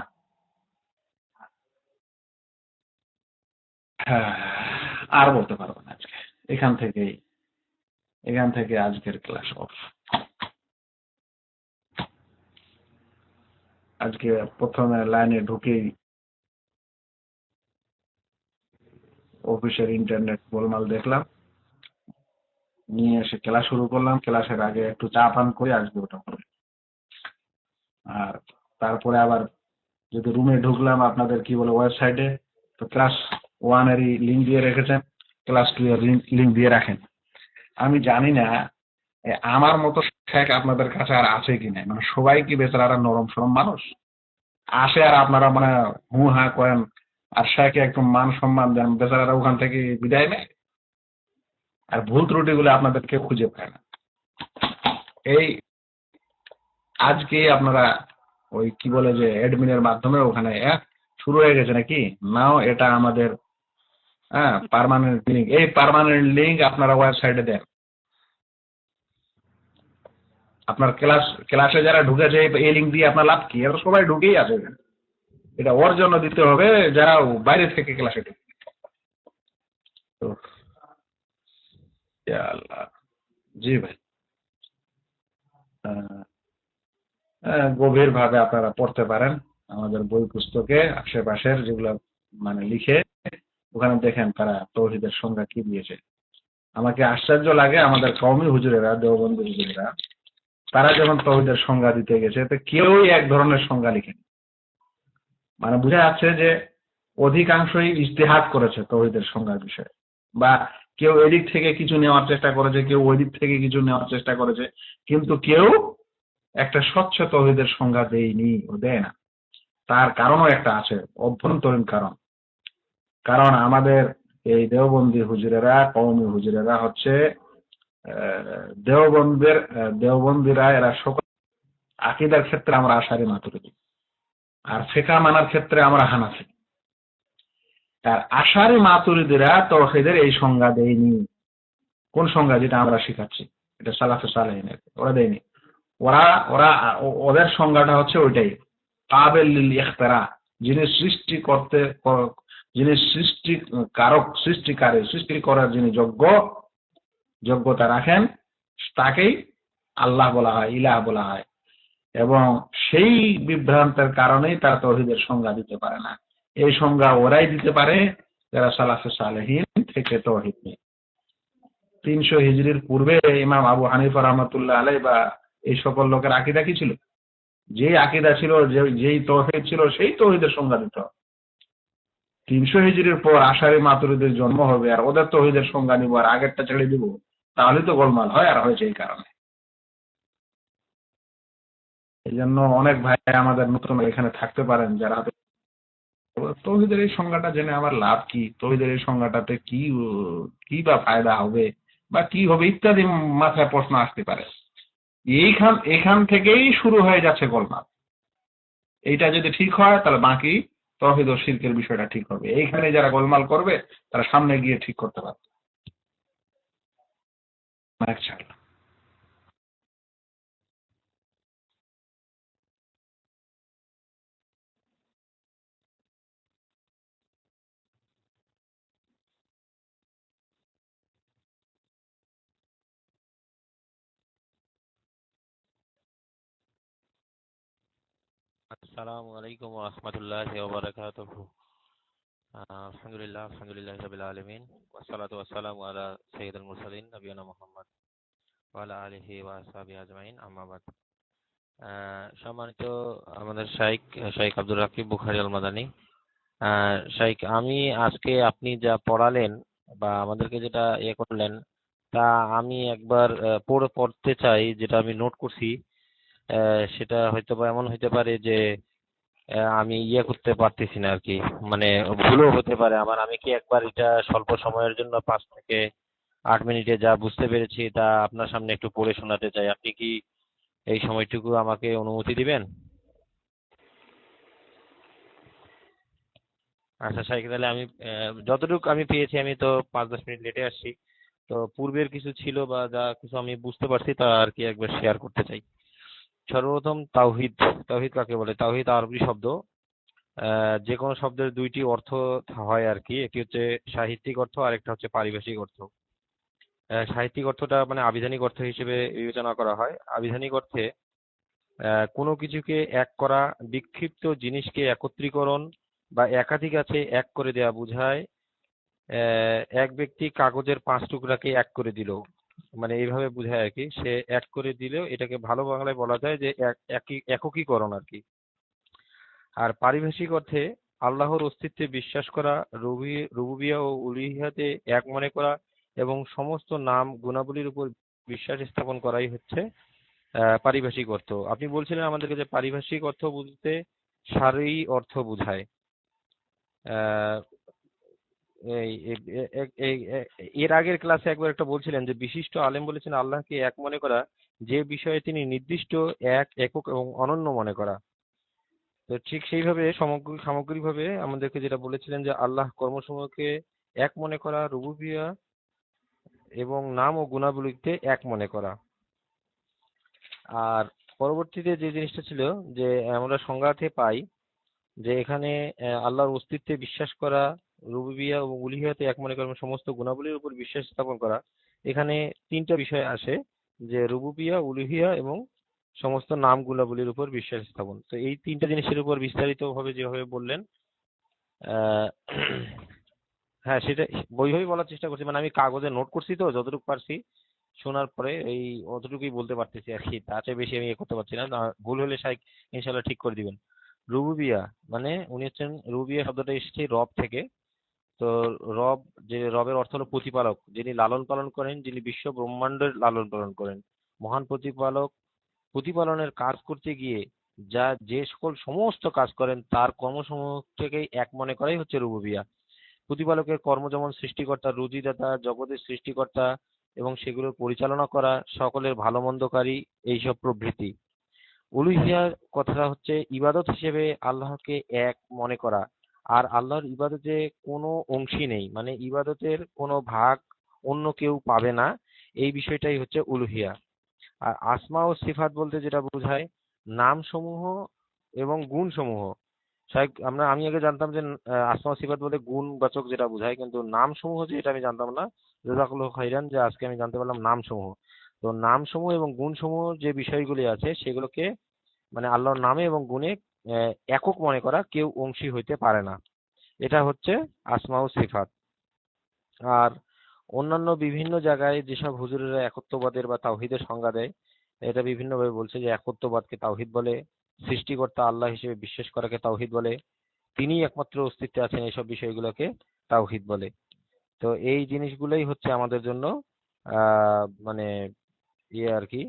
হ্যাঁ, আর বলতে পারবো না আজকে। এখান থেকে আজকের ক্লাস অফ। আজকে প্রথমে লাইনে ঢুকেই অফিসের ইন্টারনেট গোলমাল দেখলাম, নিয়ে এসে ক্লাস শুরু করলাম। ক্লাসের আগে একটু চা পান করে আসবে ওটা করে, আর তারপরে আবার যদি রুমে ঢুকলাম আপনাদের কি বলে ওয়েবসাইটে, তো ক্লাস 1 এরই লিঙ্ক দিয়ে রেখেছেন, ক্লাস 2 এর লিঙ্ক দিয়ে রাখেন। আমি জানি না আমার মতো শেখ আপনাদের কাছে আর আছে কিনা, মানে সবাই কি বেচারা নরম সরম মানুষ আসে আর আপনারা মানে হু হা করেন আর শেখে একটু মান সম্মান দেন, বেচারারা ওখান থেকে বিদায় নেয় আর ভুল ত্রুটিগুলো আপনাদেরকে খুঁজে পায় না। এই আজকে আপনারা ওই কি বলে যে অ্যাডমিনের মাধ্যমে ওখানে শুরু হয়ে গেছে নাকি, নাও এটা আমাদের পার্মানেন্ট লিঙ্ক, এই পার্মানেন্ট লিঙ্ক আপনারা ওয়েবসাইটে দেন। আপনার ক্লাসে যারা ঢুকেছে এই লিঙ্ক দিয়ে আপনার লাভ কি? এরা সবাই ঢুকেই আছে, এটা ওর জন্য দিতে হবে যারা বাইরে থেকে ক্লাসে ঢুকে। তো ইয়া আল্লাহ। জি ভাই, গভীর ভাবে আপনারা পড়তে পারেন আমাদের বই পুস্তকে আশেপাশের যেগুলো মানে লিখে, ওখানে দেখেন তারা তৌহিদের সংজ্ঞা কি দিয়েছে। আমাকে আশ্চর্য লাগে আমাদের কওমি হুজুরেরা, দেওবন্দি হুজুরেরা, তারা যখন তৌহিদের সংজ্ঞা দিতে গেছে তো কেউই এক ধরনের সংজ্ঞা লিখেনি। মানে বোঝা যাচ্ছে যে অধিকাংশই ইজতিহাদ করেছে তৌহিদের সংজ্ঞার বিষয়ে, বা কেউ এদিক থেকে কিছু নেওয়ার চেষ্টা করেছে, কেউ ওই দিক থেকে কিছু নেওয়ার চেষ্টা করেছে, কিন্তু কেউ একটা স্বচ্ছ তৌহিদের সংজ্ঞা দেয়নি, ও দেয় না। তার কারণও একটা আছে, অভ্যন্তরীণ কারণ। কারণ আমাদের এই দেওবন্দি হুজুরেরা, কওমি হুজুরেরা হচ্ছে দেওবন্দিরা, এরা সকল আকীদার ক্ষেত্রে আমরা আশারি মাতুরিদি, আর ফিকহ মানার ক্ষেত্রে আমরা হানাফি। আর আশারি মাতুরিদিরা তাওহীদের এই সংজ্ঞা দেয়নি। কোন সংজ্ঞা? যেটা আমরা শিখাচ্ছি, এটা সালাফে সালেহিনের, ওরা দেয়নি। ওরা ওরা ওদের সংজ্ঞাটা হচ্ছে ওইটাই, কাবিল লিল ইখতিরা, যিনি সৃষ্টি করতে, যিনি সৃষ্টি কারক, সৃষ্টি করার যিনি যোগ্যতা রাখেন, তাকেই আল্লাহ বলা হয়, ইলাহ বলা হয়। এবং সেই বিভ্রান্তের কারণেই তারা তাওহীদের সংজ্ঞা দিতে পারে না। এই সংজ্ঞা ওরাই দিতে পারে যারা সালাফে সালেহিন থেকে তাওহীদ নেই। 300 হিজরির পূর্বে ইমাম আবু হানিফা রহমাতুল্লাহ আলাইহি বা এই সকল লোকের আকীদা কি ছিল? যেই আকীদা ছিল, যেই তাওহীদ ছিল, সেই তাওহীদের সংজ্ঞা দিত। 300 হিজরির পর আশারি মাতুরিদের জন্ম হবে, আর ওদের তাওহীদের সংজ্ঞা নিব আর আগেরটা ছেড়ে দিব, তাহলে তো গোলমাল হয়। আর হয়েছে এই কারণে। এই জন্য অনেক ভাই আমাদের নতুন এখানে থাকতে পারেন যারা তৌহিদের এই সংজ্ঞাটা জেনে আমার লাভ কি, তৌহিদের এই সংজ্ঞাটাতে কি কি বা ফায়দা হবে বা কি হবে ইত্যাদি মাথায় প্রশ্ন আসতে পারে। এখান থেকেই শুরু হয়ে যাচ্ছে গোলমাল। এইটা যদি ঠিক হয় তাহলে বাকি তৌহিদ ও শিরকের বিষয়টা ঠিক হবে। এইখানে যারা গোলমাল করবে তারা সামনে গিয়ে ঠিক করতে পারবে। আচ্ছা, আসসালামু আলাইকুম ওয়া রাহমাতুল্লাহি ওয়া বারাকাতুহু। আলহামদুলিল্লাহি রাব্বিল আলামিন ওয়াসসালাতু ওয়াসসালামু আলা সাইয়্যিদিল মুরসালিন নবিয়িনা মুহাম্মদ ওয়া আলা আলিহি ওয়া আসহাবিহি আজমাইন, আম্মা বাদ। সম্মানিত আমাদের শাইখ আব্দুর রাকিব বুখারী আল মাদানী, শাইখ, আমি আজকে আপনি যা পড়ালেন বা আমাদেরকে যেটা করলেন, তা আমি একবার পড়তে চাই। যেটা আমি নোট করছি, সেটা হয়তো বা এমন হইতে পারে যে আমি করতে পারতেছি না আর কি, মানে ভুলও হতে পারে আমার। আমি কি একবার এটা স্বল্প সময়ের জন্য 5 থেকে 8 মিনিটে যা বুঝতে পেরেছি তা আপনার সামনে একটু পড়ে শোনাতে চাই। আপনি কি এই সময়টুকু আমাকে অনুমতি দিবেন? আচ্ছা শাইখ, তাহলে আমি যতটুকু আমি পেয়েছি, আমি তো 5-10 মিনিট লেটে আসছি, তো পূর্বের কিছু ছিল বা যা কিছু আমি বুঝতে পারছি তা আর কি একবার শেয়ার করতে চাই। সর্বপ্রথম তাওহীদ। তাওহীদ কাকে বলে? তাওহীদ আরবি শব্দ। যে কোনো শব্দের দুইটি অর্থ হয় আর কি। একটি হচ্ছে সাহিত্যিক অর্থ, আর একটা হচ্ছে পারিভাষিক অর্থ। সাহিত্যিক অর্থটা মানে আবিধানিক অর্থ হিসেবে বিবেচনা করা হয়। আবিধানিক অর্থে কোনো কিছুকে এক করা, বিক্ষিপ্ত জিনিসকে একত্রীকরণ বা একাধিক আছে এক করে দেয়া বোঝায়। এক ব্যক্তি কাগজের 5 টুকরাকে এক করে দিল, মানে এইভাবে বোঝায় আর কি। সে এক করে দিলেও এটাকে ভালো বাংলায় বলা যায় যে একীকরণ আর কি। আর পারিভাষিক অর্থে আল্লাহর অস্তিত্বে বিশ্বাস করা, রুবুবিয়া ও উলুহিয়াতে এক মনে করা এবং সমস্ত নাম গুণাবলীর উপর বিশ্বাস স্থাপন করাই হচ্ছে পারিভাষিক অর্থ। আপনি বলছিলেন আমাদেরকে যে পারিভাষিক অর্থ বলতে সারি অর্থ বোঝায়। আহ, এর আগের ক্লাসে একবার একটা বলছিলেন যে বিশিষ্ট আলেম বলেছেন আল্লাহকে এক মনে করা যে বিষয়ে তিনি নির্দিষ্ট, একক এবং অনন্য মনে করা। তো ঠিক সেইভাবে সামগ্রিকভাবে আমাদেরকে যেটা বলেছিলেন যে আল্লাহ কর্মসমূহকে এক মনে করা, রুবুবিয়া এবং নাম ও গুণাবলীতে এক মনে করা। আর পরবর্তীতে যে জিনিসটা ছিল যে আমরা সংজ্ঞাতে পাই যে এখানে আল্লাহর অস্তিত্বে বিশ্বাস করা, রুবুবিয়া এবং উলুহিয়াতে এক মনে করা, সমস্ত গুণাবলীর উপর বিশ্বাস স্থাপন করা। এখানে তিনটা বিষয় আসে, যে রুবুবিয়া, উলুহিয়া এবং সমস্ত নাম গুণাবলীর উপর বিশ্বাস স্থাপন। তো এই তিনটা জিনিসের উপর বিস্তারিতভাবে যেভাবে বললেন, আহ, হ্যাঁ সেটা ওইভাবেই বলার চেষ্টা করছি, মানে আমি কাগজে নোট করছি তো যতটুকু পারছি, শোনার পরে এই অতটুকুই বলতে পারতেছি আর কি, তার চেয়ে বেশি আমি করতে পারছি না। ভুল হলে শাইখ ইনশাল্লাহ ঠিক করে দিবেন। রুবুবিয়া মানে উনি হচ্ছেন, রুবিয়া শব্দটা এসেছে রব থেকে। তো রব, যে রবের অর্থ হলো প্রতিপালক, যিনি লালন পালন করেন, যিনি বিশ্ব ব্রহ্মাণ্ডের লালন পালন করেন, মহান প্রতিপালক। প্রতিপালনের কাজ করতে গিয়ে যে সকল সমস্ত কাজ করেন তার কর্মসমূহকেই এক মনে করাই হচ্ছে রুবুবিয়া। প্রতিপালকের কর্ম যেমন সৃষ্টিকর্তা, রুজিদাতা, জগতের সৃষ্টিকর্তা এবং সেগুলোর পরিচালনা করা, সকলের ভালো মন্দকারী, এইসব প্রভৃতি। উলুহিয়ার কথাটা হচ্ছে ইবাদত হিসেবে আল্লাহকে এক মনে করা, আর আল্লাহর ইবাদতে কোনো অংশী নেই, মানে ইবাদতের কোনো ভাগ অন্য কেউ পাবে না, এই বিষয়টাই হচ্ছে উলুহিয়া। আর আসমা ও সিফাত বলতে যেটা বোঝায়, নামসমূহ এবং গুণসমূহ। আমি আগে জানতাম যে আসমা ও সিফাত বলতে গুণবাচক যেটা বোঝায়, কিন্তু নামসমূহ যে এটা আমি জানতাম না। জাযাকাল্লাহু খাইরান যে আজকে আমি জানতে পারলাম নামসমূহ। তো নামসমূহ এবং গুণসমূহ যে বিষয়গুলি আছে সেগুলোকে, মানে আল্লাহর নামে এবং গুণে একক মনে করা, কেউ অংশী হইতে পারে না, এটা হচ্ছে আসমা ও সিফাত। আর অন্যান্য বিভিন্ন জায়গায় যেসব হুজুরেরা একত্ববাদের বা তাওহীদের সংজ্ঞা দেয়, এটা বিভিন্নভাবে বলছে যে একত্ববাদকে তাওহীদ বলে, সৃষ্টিকর্তা আল্লাহ হিসেবে বিশ্বাস করাকে তাওহীদ বলে, তিনিই একমাত্র অস্তিত্বে আছেন, এইসব বিষয়গুলোকে তাওহীদ বলে। তো এই জিনিসগুলোই হচ্ছে আমাদের জন্য মানে ইয়ে আর কি,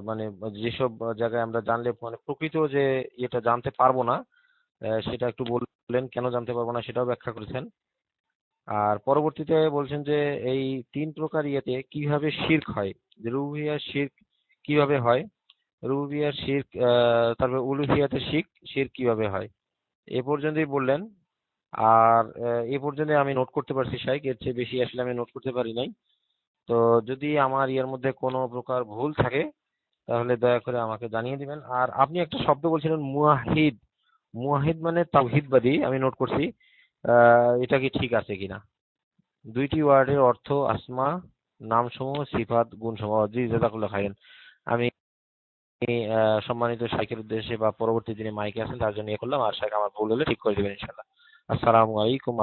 মানে যেসব জায়গায় আমরা জানলে মানে প্রকৃত যে এটা জানতে পারবো না, সেটা একটু বললেন কেন জানতে পারবো না, সেটাও ব্যাখ্যা করেছেন। আর পরবর্তীতে বলছেন যে এই তিন প্রকার ইয়েতে কিভাবে শিরক হয়, যে রুবুবিয়ার শিরক কিভাবে হয়, রুবুবিয়ার শিরক, তারপর উলুহিয়াতে শিরক কিভাবে হয়, এ পর্যন্তই বললেন। আর এ পর্যন্ত আমি নোট করতে পারছি শাইখ, এর চেয়ে বেশি আসলে আমি নোট করতে পারি নাই। তো যদি আমার ইয়ের মধ্যে কোনো প্রকার ভুল থাকে তাহলে দয়া করে আমাকে জানিয়ে দিবেন। আর আপনি একটা শব্দ বলছিলেন মুয়াহিদ, মুয়াহিদ মানে তাওহীদবাদী, আমি নোট করছি। এটা কি ঠিক আছে কিনা? দুইটি ওয়ার্ডের অর্থ আসমা, নামসমূহ, সিফাত, গুণসমূহ। জি জাযাকাল্লাহু খাইরান। আমি সম্মানিত শাইখের উদ্দেশ্যে বা পরবর্তী দিনে মাইকে আছেন তার জন্য ইয়ে করলাম, আর শাইখ আমার ভুল হলে ঠিক করে দিবেন ইনশাআল্লাহ। আসসালামু আলাইকুম।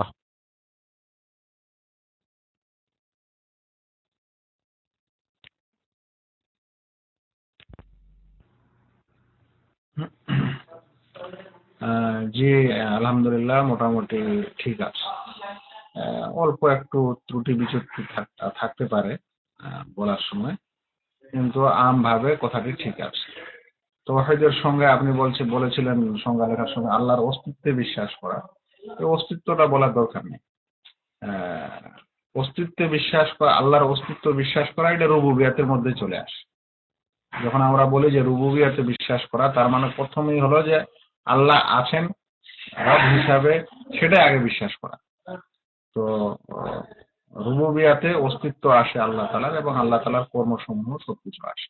জি, আলহামদুলিল্লাহ মোটামুটি ঠিক আছে। অল্প একটু ত্রুটি বিচ্যুতি থাকতে পারে বলার সময়, কিন্তু আমভাবে কথাটি ঠিক আছে। তাওহীদের সঙ্গে আপনি বলেছিলেন সংজ্ঞা লেখার সময় আল্লাহর অস্তিত্বে বিশ্বাস করা, এই অস্তিত্বটা বলার দরকার নেই। আহ, অস্তিত্বে বিশ্বাস করা, আল্লাহর অস্তিত্ব বিশ্বাস করা, এটা রুবুবিয়াতের মধ্যে চলে আসে। যখন আমরা বলি যে রুবুবিয়াতে বিশ্বাস করা, তার মানে প্রথমেই হলো যে আল্লাহ আছেন রব হিসাবে, সেটাই আগে বিশ্বাস করা। তো রুবুবিয়াতে অস্তিত্ব আসে আল্লাহ তাআলার, এবং আল্লাহ তাআলার কর্মসমূহ সবকিছু আসে।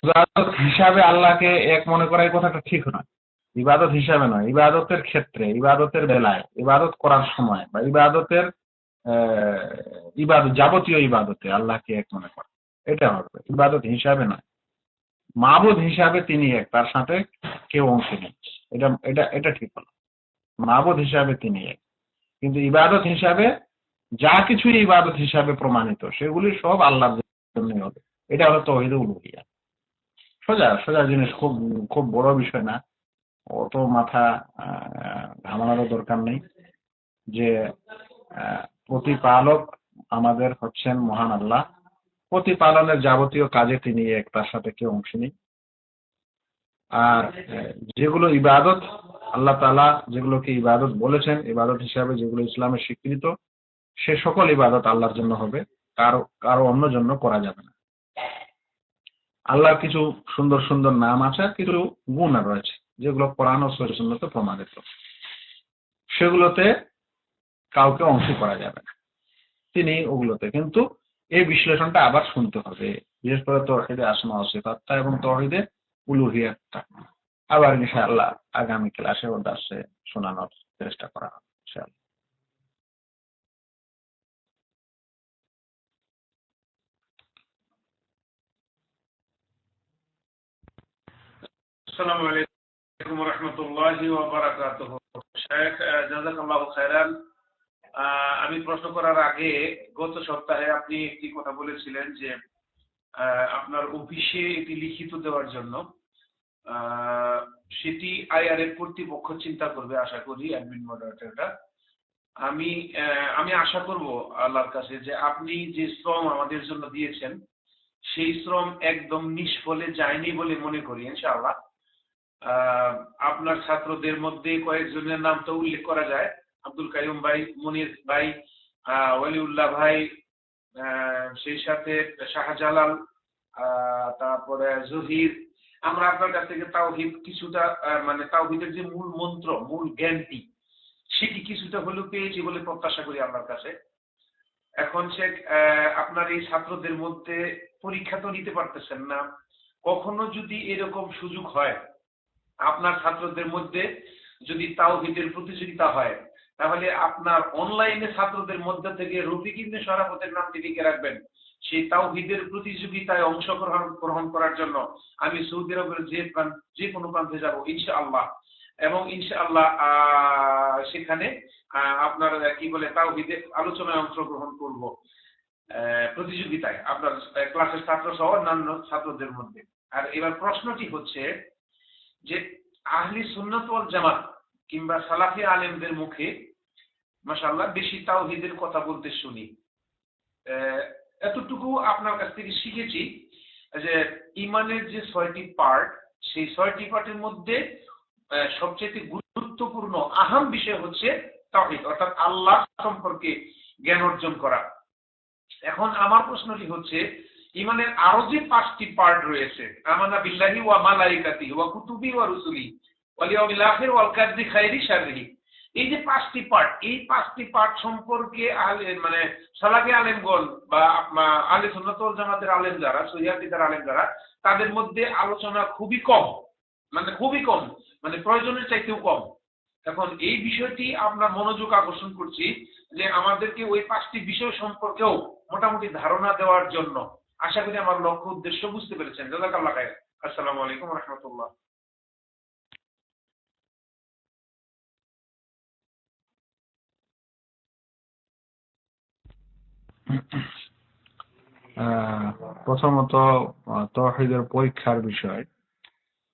ইবাদত হিসাবে আল্লাহকে এক মনে করা এই কথাটা ঠিক নয়। ইবাদত হিসাবে নয়, ইবাদতের ক্ষেত্রে, ইবাদতের বেলায়, ইবাদত করার সময় বা ইবাদতের ইবাদত, যাবতীয় ইবাদতে আল্লাহকে এক মনে করা, এটা হবে ইবাদত হিসাবে নয়। মাবুদ হিসাবে তিনি এক, তার সাথে কেউ অংশ নেই, এটা এটা এটা ঠিক হলো। মাবুদ হিসাবে তিনি এক, কিন্তু ইবাদত হিসাবে যা কিছুই ইবাদত হিসাবে প্রমাণিত সেগুলি সব আল্লাহর জন্যই হবে। এটা হলো তাওহীদে উলুহিয়া। সোজা সোজা জিনিস, খুব খুব বড় বিষয় না, অত মাথা ঘামানোরও দরকার নেই। যে প্রতিপালক আমাদের হচ্ছেন মহান আল্লাহ, প্রতিপালনের যাবতীয় কাজে তিনি এক, তার সাথে কেউ অংশ নেই। আর যেগুলো ইবাদত, আল্লাহ তাআলা যেগুলোকে ইবাদত বলেছেন, ইবাদত হিসাবে যেগুলো ইসলামের স্বীকৃত, সে সকল ইবাদত আল্লাহর জন্য হবে, কারো কারো অন্য জন্য করা যাবে না। আল্লাহর কিছু সুন্দর সুন্দর নাম আছে, আর কিছু গুণ রয়েছে যেগুলো কোরআন ও সহিহ সুন্নতে প্রমাণিত, সেগুলোতে কাউকে অংশ করা যাবে না, তিনি ওগুলোতে। কিন্তু এই বিশ্লেষণটা আবার শুনতে হবে, বিশেষ করে তাওহীদে আসমা ওয়া সিফাতটা এবং তাওহীদে উলুহিয়াতটা। আবার ইনশাআল্লাহ আগামী ক্লাসে ও দার্সে শোনানোর চেষ্টা করা হবে ইনশাআল্লাহ। আসসালামু আলাইকুম ওয়া রাহমাতুল্লাহি ওয়া বারাকাতুহু। শেখ জাযাকাল্লাহু খাইরান। আমি প্রশ্ন করার আগে গত সপ্তাহে আপনি একটি কথা বলেছিলেন যে আপনার অফিসে এটি লিখিত দেওয়ার জন্য সেটি আইআরএফ কর্তৃপক্ষ চিন্তা করবে আশা করি, অ্যাডমিন মডারেটরটা। আমি আমি আশা করব আল্লাহর কাছে যে আপনি যে শ্রম আমাদের জন্য দিয়েছেন সেই শ্রম একদম নিষ্ফলে যায়নি বলে মনে করি ইনশাআল্লাহ। আপনার ছাত্রদের মধ্যে কয়েকজনের নাম তো উল্লেখ করা যায়, আব্দুল কাইয়ুম ভাই, মনির ভাই, ওয়ালিউল্লাহ ভাই, সেই সাথে শাহজালাল, তারপরে জহির। আমরা আপনার কাছ থেকে তাওহীদ কিছুটা মানে তাওহীদের যে মূল মন্ত্র, মূল জ্ঞানটি সেটি কিছুটা হলেও পেয়েছি বলে প্রত্যাশা করি আল্লাহর কাছে। এখন শেখ, আপনার এই ছাত্রদের মধ্যে পরীক্ষা তো নিতে পারতেছেন না, কখনো যদি এরকম সুযোগ হয় আপনার ছাত্রদের মধ্যে যদি তাওহীদের প্রতিযোগিতা হয়, তাহলে আপনার অনলাইনে ছাত্রদের মধ্যে থেকে রফিক ইবনে শরাফতের নামটি লিখে রাখবেন। সেই তাওহীদের প্রতিযোগিতায় অংশগ্রহণ করার জন্য আমি সৌদি আরবের যে কোনো প্রান্তে যাব ইনশাআল্লাহ। এবং ইনশাআল্লাহ সেখানে আপনার কি বলে তাওহীদের আলোচনায় অংশগ্রহণ করব, প্রতিযোগিতায় আপনার ক্লাসের ছাত্র সহ অন্যান্য ছাত্রদের মধ্যে। আর এবার প্রশ্নটি হচ্ছে যে আহলি সুন্নাত ওয়াল জামাত কিংবা সালাফি আলেমদের মুখে মাশাআল্লাহ বেশি তাওহীদের কথা বলতে শুনি। এতটুকু আপনার কাছ থেকে শিখেছি যে ইমানের যে 6টি পার্ট, সেই 6টি পার্টের মধ্যে সবচেয়ে গুরুত্বপূর্ণ আহাম বিষয় হচ্ছে তাওহীদ, অর্থাৎ আল্লাহ সম্পর্কে জ্ঞান অর্জন করা। এখন আমার প্রশ্নটি হচ্ছে, ইমানের আরো যে 5টি পার্ট রয়েছে, আমানা বিল্লাহি ওয়া মালাইকাতিহি ওয়া কুতুবি ওয়া রুসুলি ওয়াল ইয়াউমিল আখির ওয়াল কাদরি খাইরি শাররিহি, এই যে 5টি পার্ট, এই 5টি পার্ট সম্পর্কে মানে সালাফি আলেমগণ বা আহলে সুন্নাত ওয়াল জামাতের আলেম যারা, সহিহাদিসের আলেম যারা, তাদের মধ্যে আলোচনা খুবই কম, মানে প্রয়োজনের চাইতেও কম। এখন এই বিষয়টি আপনার মনোযোগ আকর্ষণ করছি যে আমাদেরকে ওই 5টি বিষয় সম্পর্কেও মোটামুটি ধারণা দেওয়ার জন্য। আশা করি আমার লক্ষ্য উদ্দেশ্য বুঝতে পেরেছেন। জাযাকাল্লাহ খাইর। আসসালামু আলাইকুম ওয়া রাহমাতুল্লাহ। প্রথমত তাওহীদের পরীক্ষার বিষয়।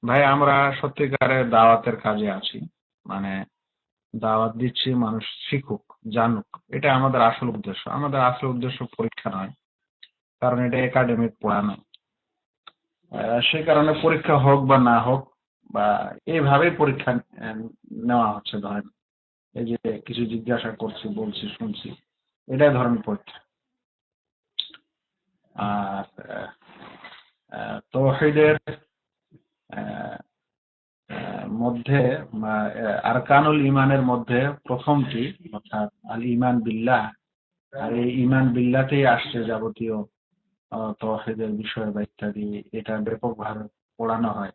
ভাই, আমরা সত্যিকারের দাওয়াতের কাজে আছি, মানে দাওয়াত দিচ্ছি মানুষ শিখুক, জানুক, এটা আমাদের আসল উদ্দেশ্য। আমাদের আসল উদ্দেশ্য পরীক্ষা নয়, কারণ এটা একাডেমিক পড়া নয়। সে কারণে পরীক্ষা হোক বা না হোক, বা এইভাবেই পরীক্ষা নেওয়া হচ্ছে। ধরেন এই যে কিছু জিজ্ঞাসা করছি, বলছি, শুনছি, এটাই ধরেন পরীক্ষা। আর তাওহীদের মধ্যে আরকানুল ইমানের মধ্যে প্রথমটি, অর্থাৎ আল ইমান বিল্লাহ, আর এই ইমান বিল্লাতেই আসছে যাবতীয় তাওহীদের বিষয় বা ইত্যাদি। এটা ব্যাপকভাবে পড়ানো হয়,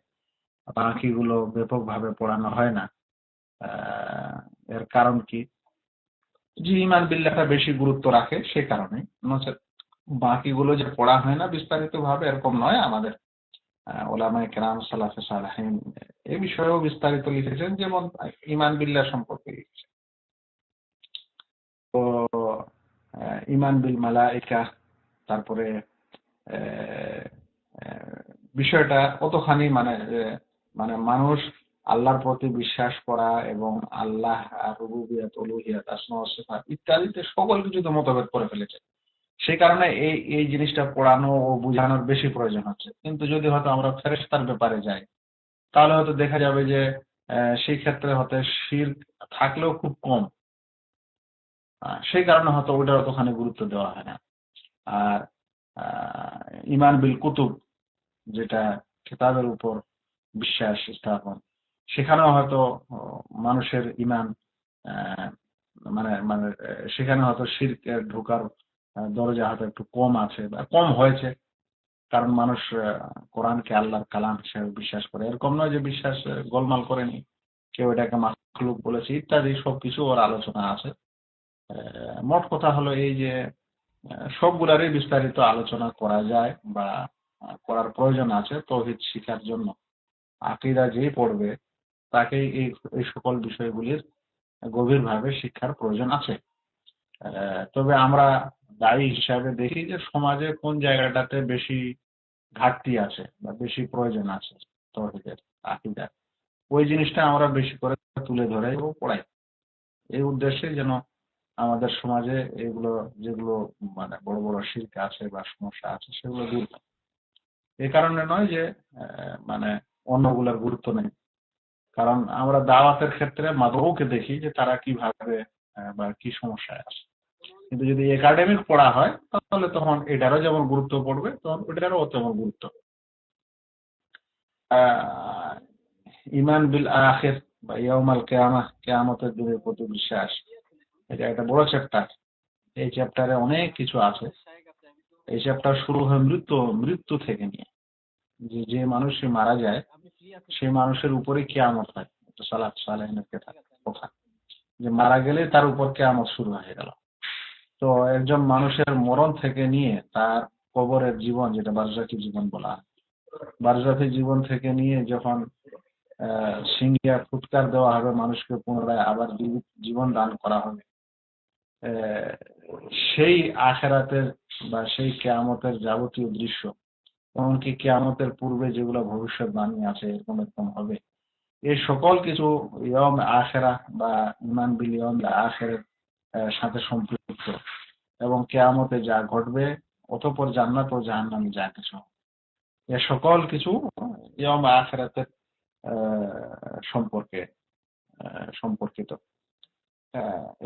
বাকিগুলো ব্যাপকভাবে পড়ানো হয় না। এর কারণ কি? যে ইমান বিল্লাহটা বেশি গুরুত্ব রাখে সে কারণে, নচেত বাকিগুলো যে পড়া হয় না বিস্তারিত ভাবে এরকম নয়। আমাদের ওলামায়ে কেরাম, সালাফে সালেহিন এই বিষয়েও বিস্তারিত লিখেছেন, যেমন ইমান বিল্লাহ সম্পর্কে লিখেছেন। তো ইমান বিল মালাইকা, তারপরে বিষয়টা কতখানি মানে মানুষ আল্লাহর প্রতি বিশ্বাস করা এবং আল্লাহ রুবুবিয়ত, উলুহিয়ত, আসমা ওয়া সিফাত ইত্যাদিতে সকল কিছুতে মতভেদ করে ফেলেছে। সেই কারণে এই জিনিসটা পড়ানো ও বোঝানোর বেশি প্রয়োজন হচ্ছে। কিন্তু যদি হয়তো আমরা ফেরেশতার ব্যাপারে যাই, তাহলে হয়তো দেখা যাবে যে সেই ক্ষেত্রে হয়তো শিরক থাকলেও খুব কম। সেই কারণে হয়তো ওইটার অতখানি গুরুত্ব দেওয়া হয় না। আর ইমান বিল কুতুব, যেটা কিতাবের উপর বিশ্বাস স্থাপন, সেখানেও হয়তো মানুষের ইমান মানে মানে সেখানে হয়তো শিরক ঢোকার দরজা হয়তো একটু কম আছে বা কম হয়েছে। কারণ মানুষ কোরআনকে আল্লাহর কালাম হিসেবে বিশ্বাস করে। এরকম নয় যে বিশ্বাস গোলমাল করেনি, কেউ এটাকে মাখলুক বলেছে ইত্যাদি সবকিছু ওর আলোচনা আছে। মোট কথা হলো এই যে সবগুলারই বিস্তারিত আলোচনা করা যায় বা করার প্রয়োজন আছে তৌহিদ শিখার জন্য। আকীদা যেই পড়বে তাকেই এই সকল বিষয়গুলির গভীরভাবে শিক্ষার প্রয়োজন আছে। তবে আমরা দায়ী হিসাবে দেখি যে সমাজে কোন জায়গাটাতে বেশি ঘাটতি আছে বা বেশি প্রয়োজন আছে তৌহিদের, আকীদার, ওই জিনিসটা আমরা বেশি করে তুলে ধরে এবং পড়াই, এই উদ্দেশ্যে যেন আমাদের সমাজে এগুলো যেগুলো মানে বড় বড় শিরক আছে বা সমস্যা আছে সেগুলো দূর হয়। এই কারণে নয় যে মানে অন্যগুলোর গুরুত্ব নেই, কারণ আমরা দাওয়াতের ক্ষেত্রে মাদউকে দেখি যে তারা কিভাবে বা কি সমস্যায় আছে। কিন্তু যদি একাডেমিক পড়া হয় তাহলে তখন এটারও যেমন গুরুত্ব পড়বে তখন ওটারও তেমন গুরুত্ব। আহ, ইমান বিল আখির বা ইয়াউমাল কিয়ামাহ, কিয়ামতের দিনের প্রতি বিশ্বাস, এটা একটা বড় চ্যাপ্টার। এই চ্যাপ্টারে অনেক কিছু আছে। এই চ্যাপ্টার শুরু হয় মৃত্যু থেকে নিয়ে, যে যে মানুষ মারা যায় সেই মানুষের উপরে কিয়ামত হয়। সালাত সালেহিনের কথা যে মারা গেলে তার উপর কিয়ামত শুরু হয়ে গেল। তো একজন মানুষের মরণ থেকে নিয়ে তার কবরের জীবন, যেটা বারজাখী জীবন বলা হয়, বারজাখী জীবন থেকে নিয়ে যখন সিঙ্গিয়া ফুৎকার দেওয়া হবে, মানুষকে পুনরায় আবার জীবন দান করা হবে, আহ, সেই আখেরাতের বা সেই কেয়ামতের যাবতীয় দৃশ্য, এমনকি কেয়ামতের পূর্বে যেগুলো ভবিষ্যৎবাণী আছে এরকম এরকম হবে, এই সকল কিছু ইয়ম আখেরা বা ইমান বিল ইয়ম আখেরের সাথে সম্পৃক্ত। এবং কেয়ামতে যা ঘটবে, অতঃপর জান্নাত ও জাহান্নামে যা কিছু, এ সকল কিছু ইয়ম আখেরাতের সম্পর্কে সম্পর্কিত।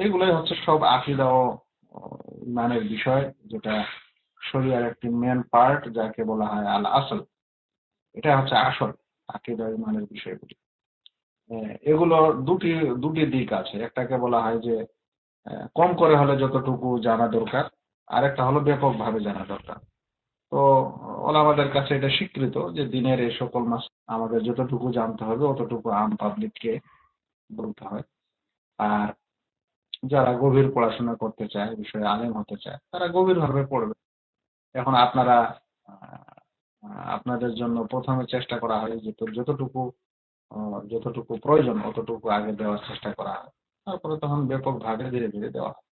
এগুলোই হচ্ছে সব আকীদা ও ইমানের বিষয়, যেটা শরীয়তের একটি মেন পার্ট, যাকে বলা হয় আল আসল। এটা হচ্ছে আসল আকীদা ইমানের বিষয়গুলি। এগুলো দুটি দুটি দিক আছে। একটাকে বলা হয় যে কম করে হলে যতটুকু জানা দরকার, আরেকটা হলো ব্যাপকভাবে জানা দরকার। তো ওলামাদের কাছে এটা স্বীকৃত যে দিনের এই সকল মাস আমাদের যতটুকু জানতে হবে অতটুকু আম পাবলিককে বলতে হয়। আর যারা গভীর পড়াশোনা করতে চায়, বিষয়ে আলেম হতে চায়, তারা গভীরভাবে পড়বে। এখন আপনারা আপনাদের জন্য প্রথমে চেষ্টা করা হয় যে যতটুকু প্রয়োজন অতটুকু আগে দেওয়ার চেষ্টা করা হয়, তারপরে তখন ব্যাপকভাবে ধীরে ধীরে দেওয়া হয়।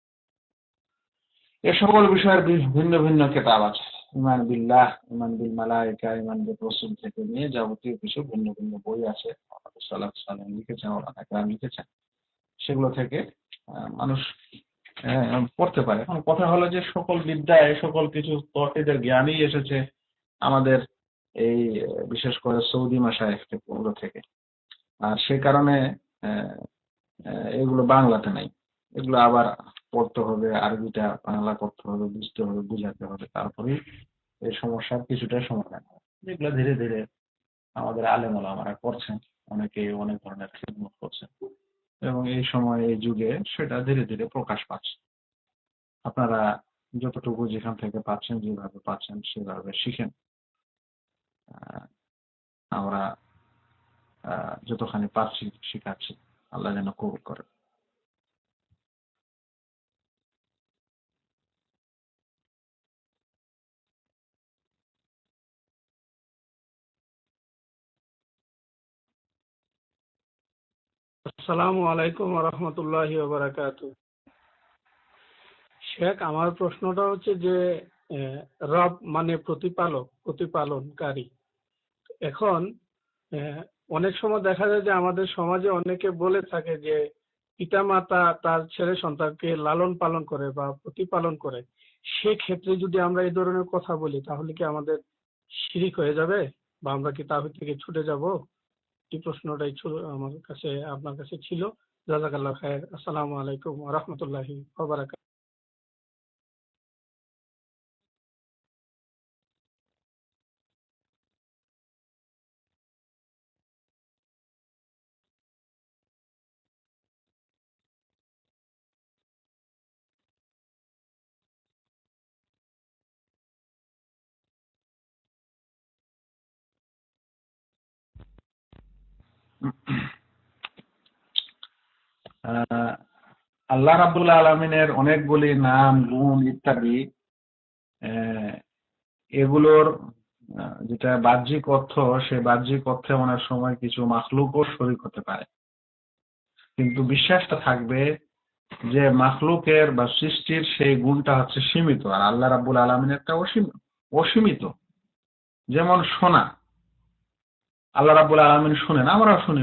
এ সকল বিষয়ের ভিন্ন ভিন্ন কিতাব আছে। ইমান বিল্লাহ, ইমান বিল মালায়েকা, ইমান বিল রাসূল থেকে নিয়ে যাবতীয় কিছু ভিন্ন ভিন্ন বই আছে, সালাফ সালেহ লিখেছেন, ওলামা কেরাম লিখেছেন। সেগুলো থেকে মানুষ পড়তে পারে। এখন কথা হলো যে সকল বিদ্যা, এই সকল কিছু তৌহিদের জ্ঞানই এসেছে আমাদের এই বিশেষ করে সৌদি মাশায়েখ থেকে। আর সে কারণে আহ, এগুলো বাংলাতে নাই। এগুলো আবার পড়তে হবে, আরবিটা বাংলা করতে হবে, বুঝতে হবে, বুঝাতে হবে, তারপরেই এই সমস্যার কিছুটা সমাধান হবে। যেগুলো ধীরে ধীরে আমাদের আলেম ওলামারা করছেন, অনেকে অনেক ধরনের খিদমত করছেন, এবং এই সময় এই যুগে সেটা ধীরে ধীরে প্রকাশ পাচ্ছে। আপনারা যতটুকু যেখান থেকে পাচ্ছেন, যেভাবে পাচ্ছেন সেভাবে শিখেন। আহ, আমরা যতখানি পারছি শিখাচ্ছি, আল্লাহ যেন কবুল করে। আসসালামু আলাইকুম ওয়া রাহমাতুল্লাহি ওয়া বারাকাতুহু। শেখ, আমার প্রশ্নটা হচ্ছে যে আহ, রব মানে প্রতিপালক, প্রতিপালনকারী। এখন আহ, অনেক সময় দেখা যায় যে আমাদের সমাজে অনেকে বলে থাকে যে পিতামাতা তার ছেলে সন্তানকে লালন পালন করে বা প্রতিপালন করে। সেক্ষেত্রে যদি আমরা এই ধরনের কথা বলি তাহলে কি আমাদের শিরিক হয়ে যাবে বা আমরা কি তাওহীদ থেকে ছুটে যাব? এই প্রশ্নটাই ছিল আমার কাছে, আপনার কাছে ছিল। জাযাকাল্লাহ খায়ের। আসসালামু আলাইকুম ওয়া রাহমাতুল্লাহি ওয়া বারাকাতুহু। আল্লাহ রাব্বুল আলামিনের অনেকগুলি নাম, গুণ ইত্যাদি, এগুলোর যেটা বাহ্যিক অর্থ, সে বাহ্যিক অর্থে অনেক সময় কিছু মাখলুকও শরীক হতে পারে, কিন্তু বিশ্বাসটা থাকবে যে মাখলুকের বা সৃষ্টির সেই গুণটা হচ্ছে সীমিত, আর আল্লাহ রাব্বুল আলামিনেরটা অসীমিত। যেমন শোনা, আল্লাহ রাব্বুল আলামিন শুনেন, আমরাও শুনি,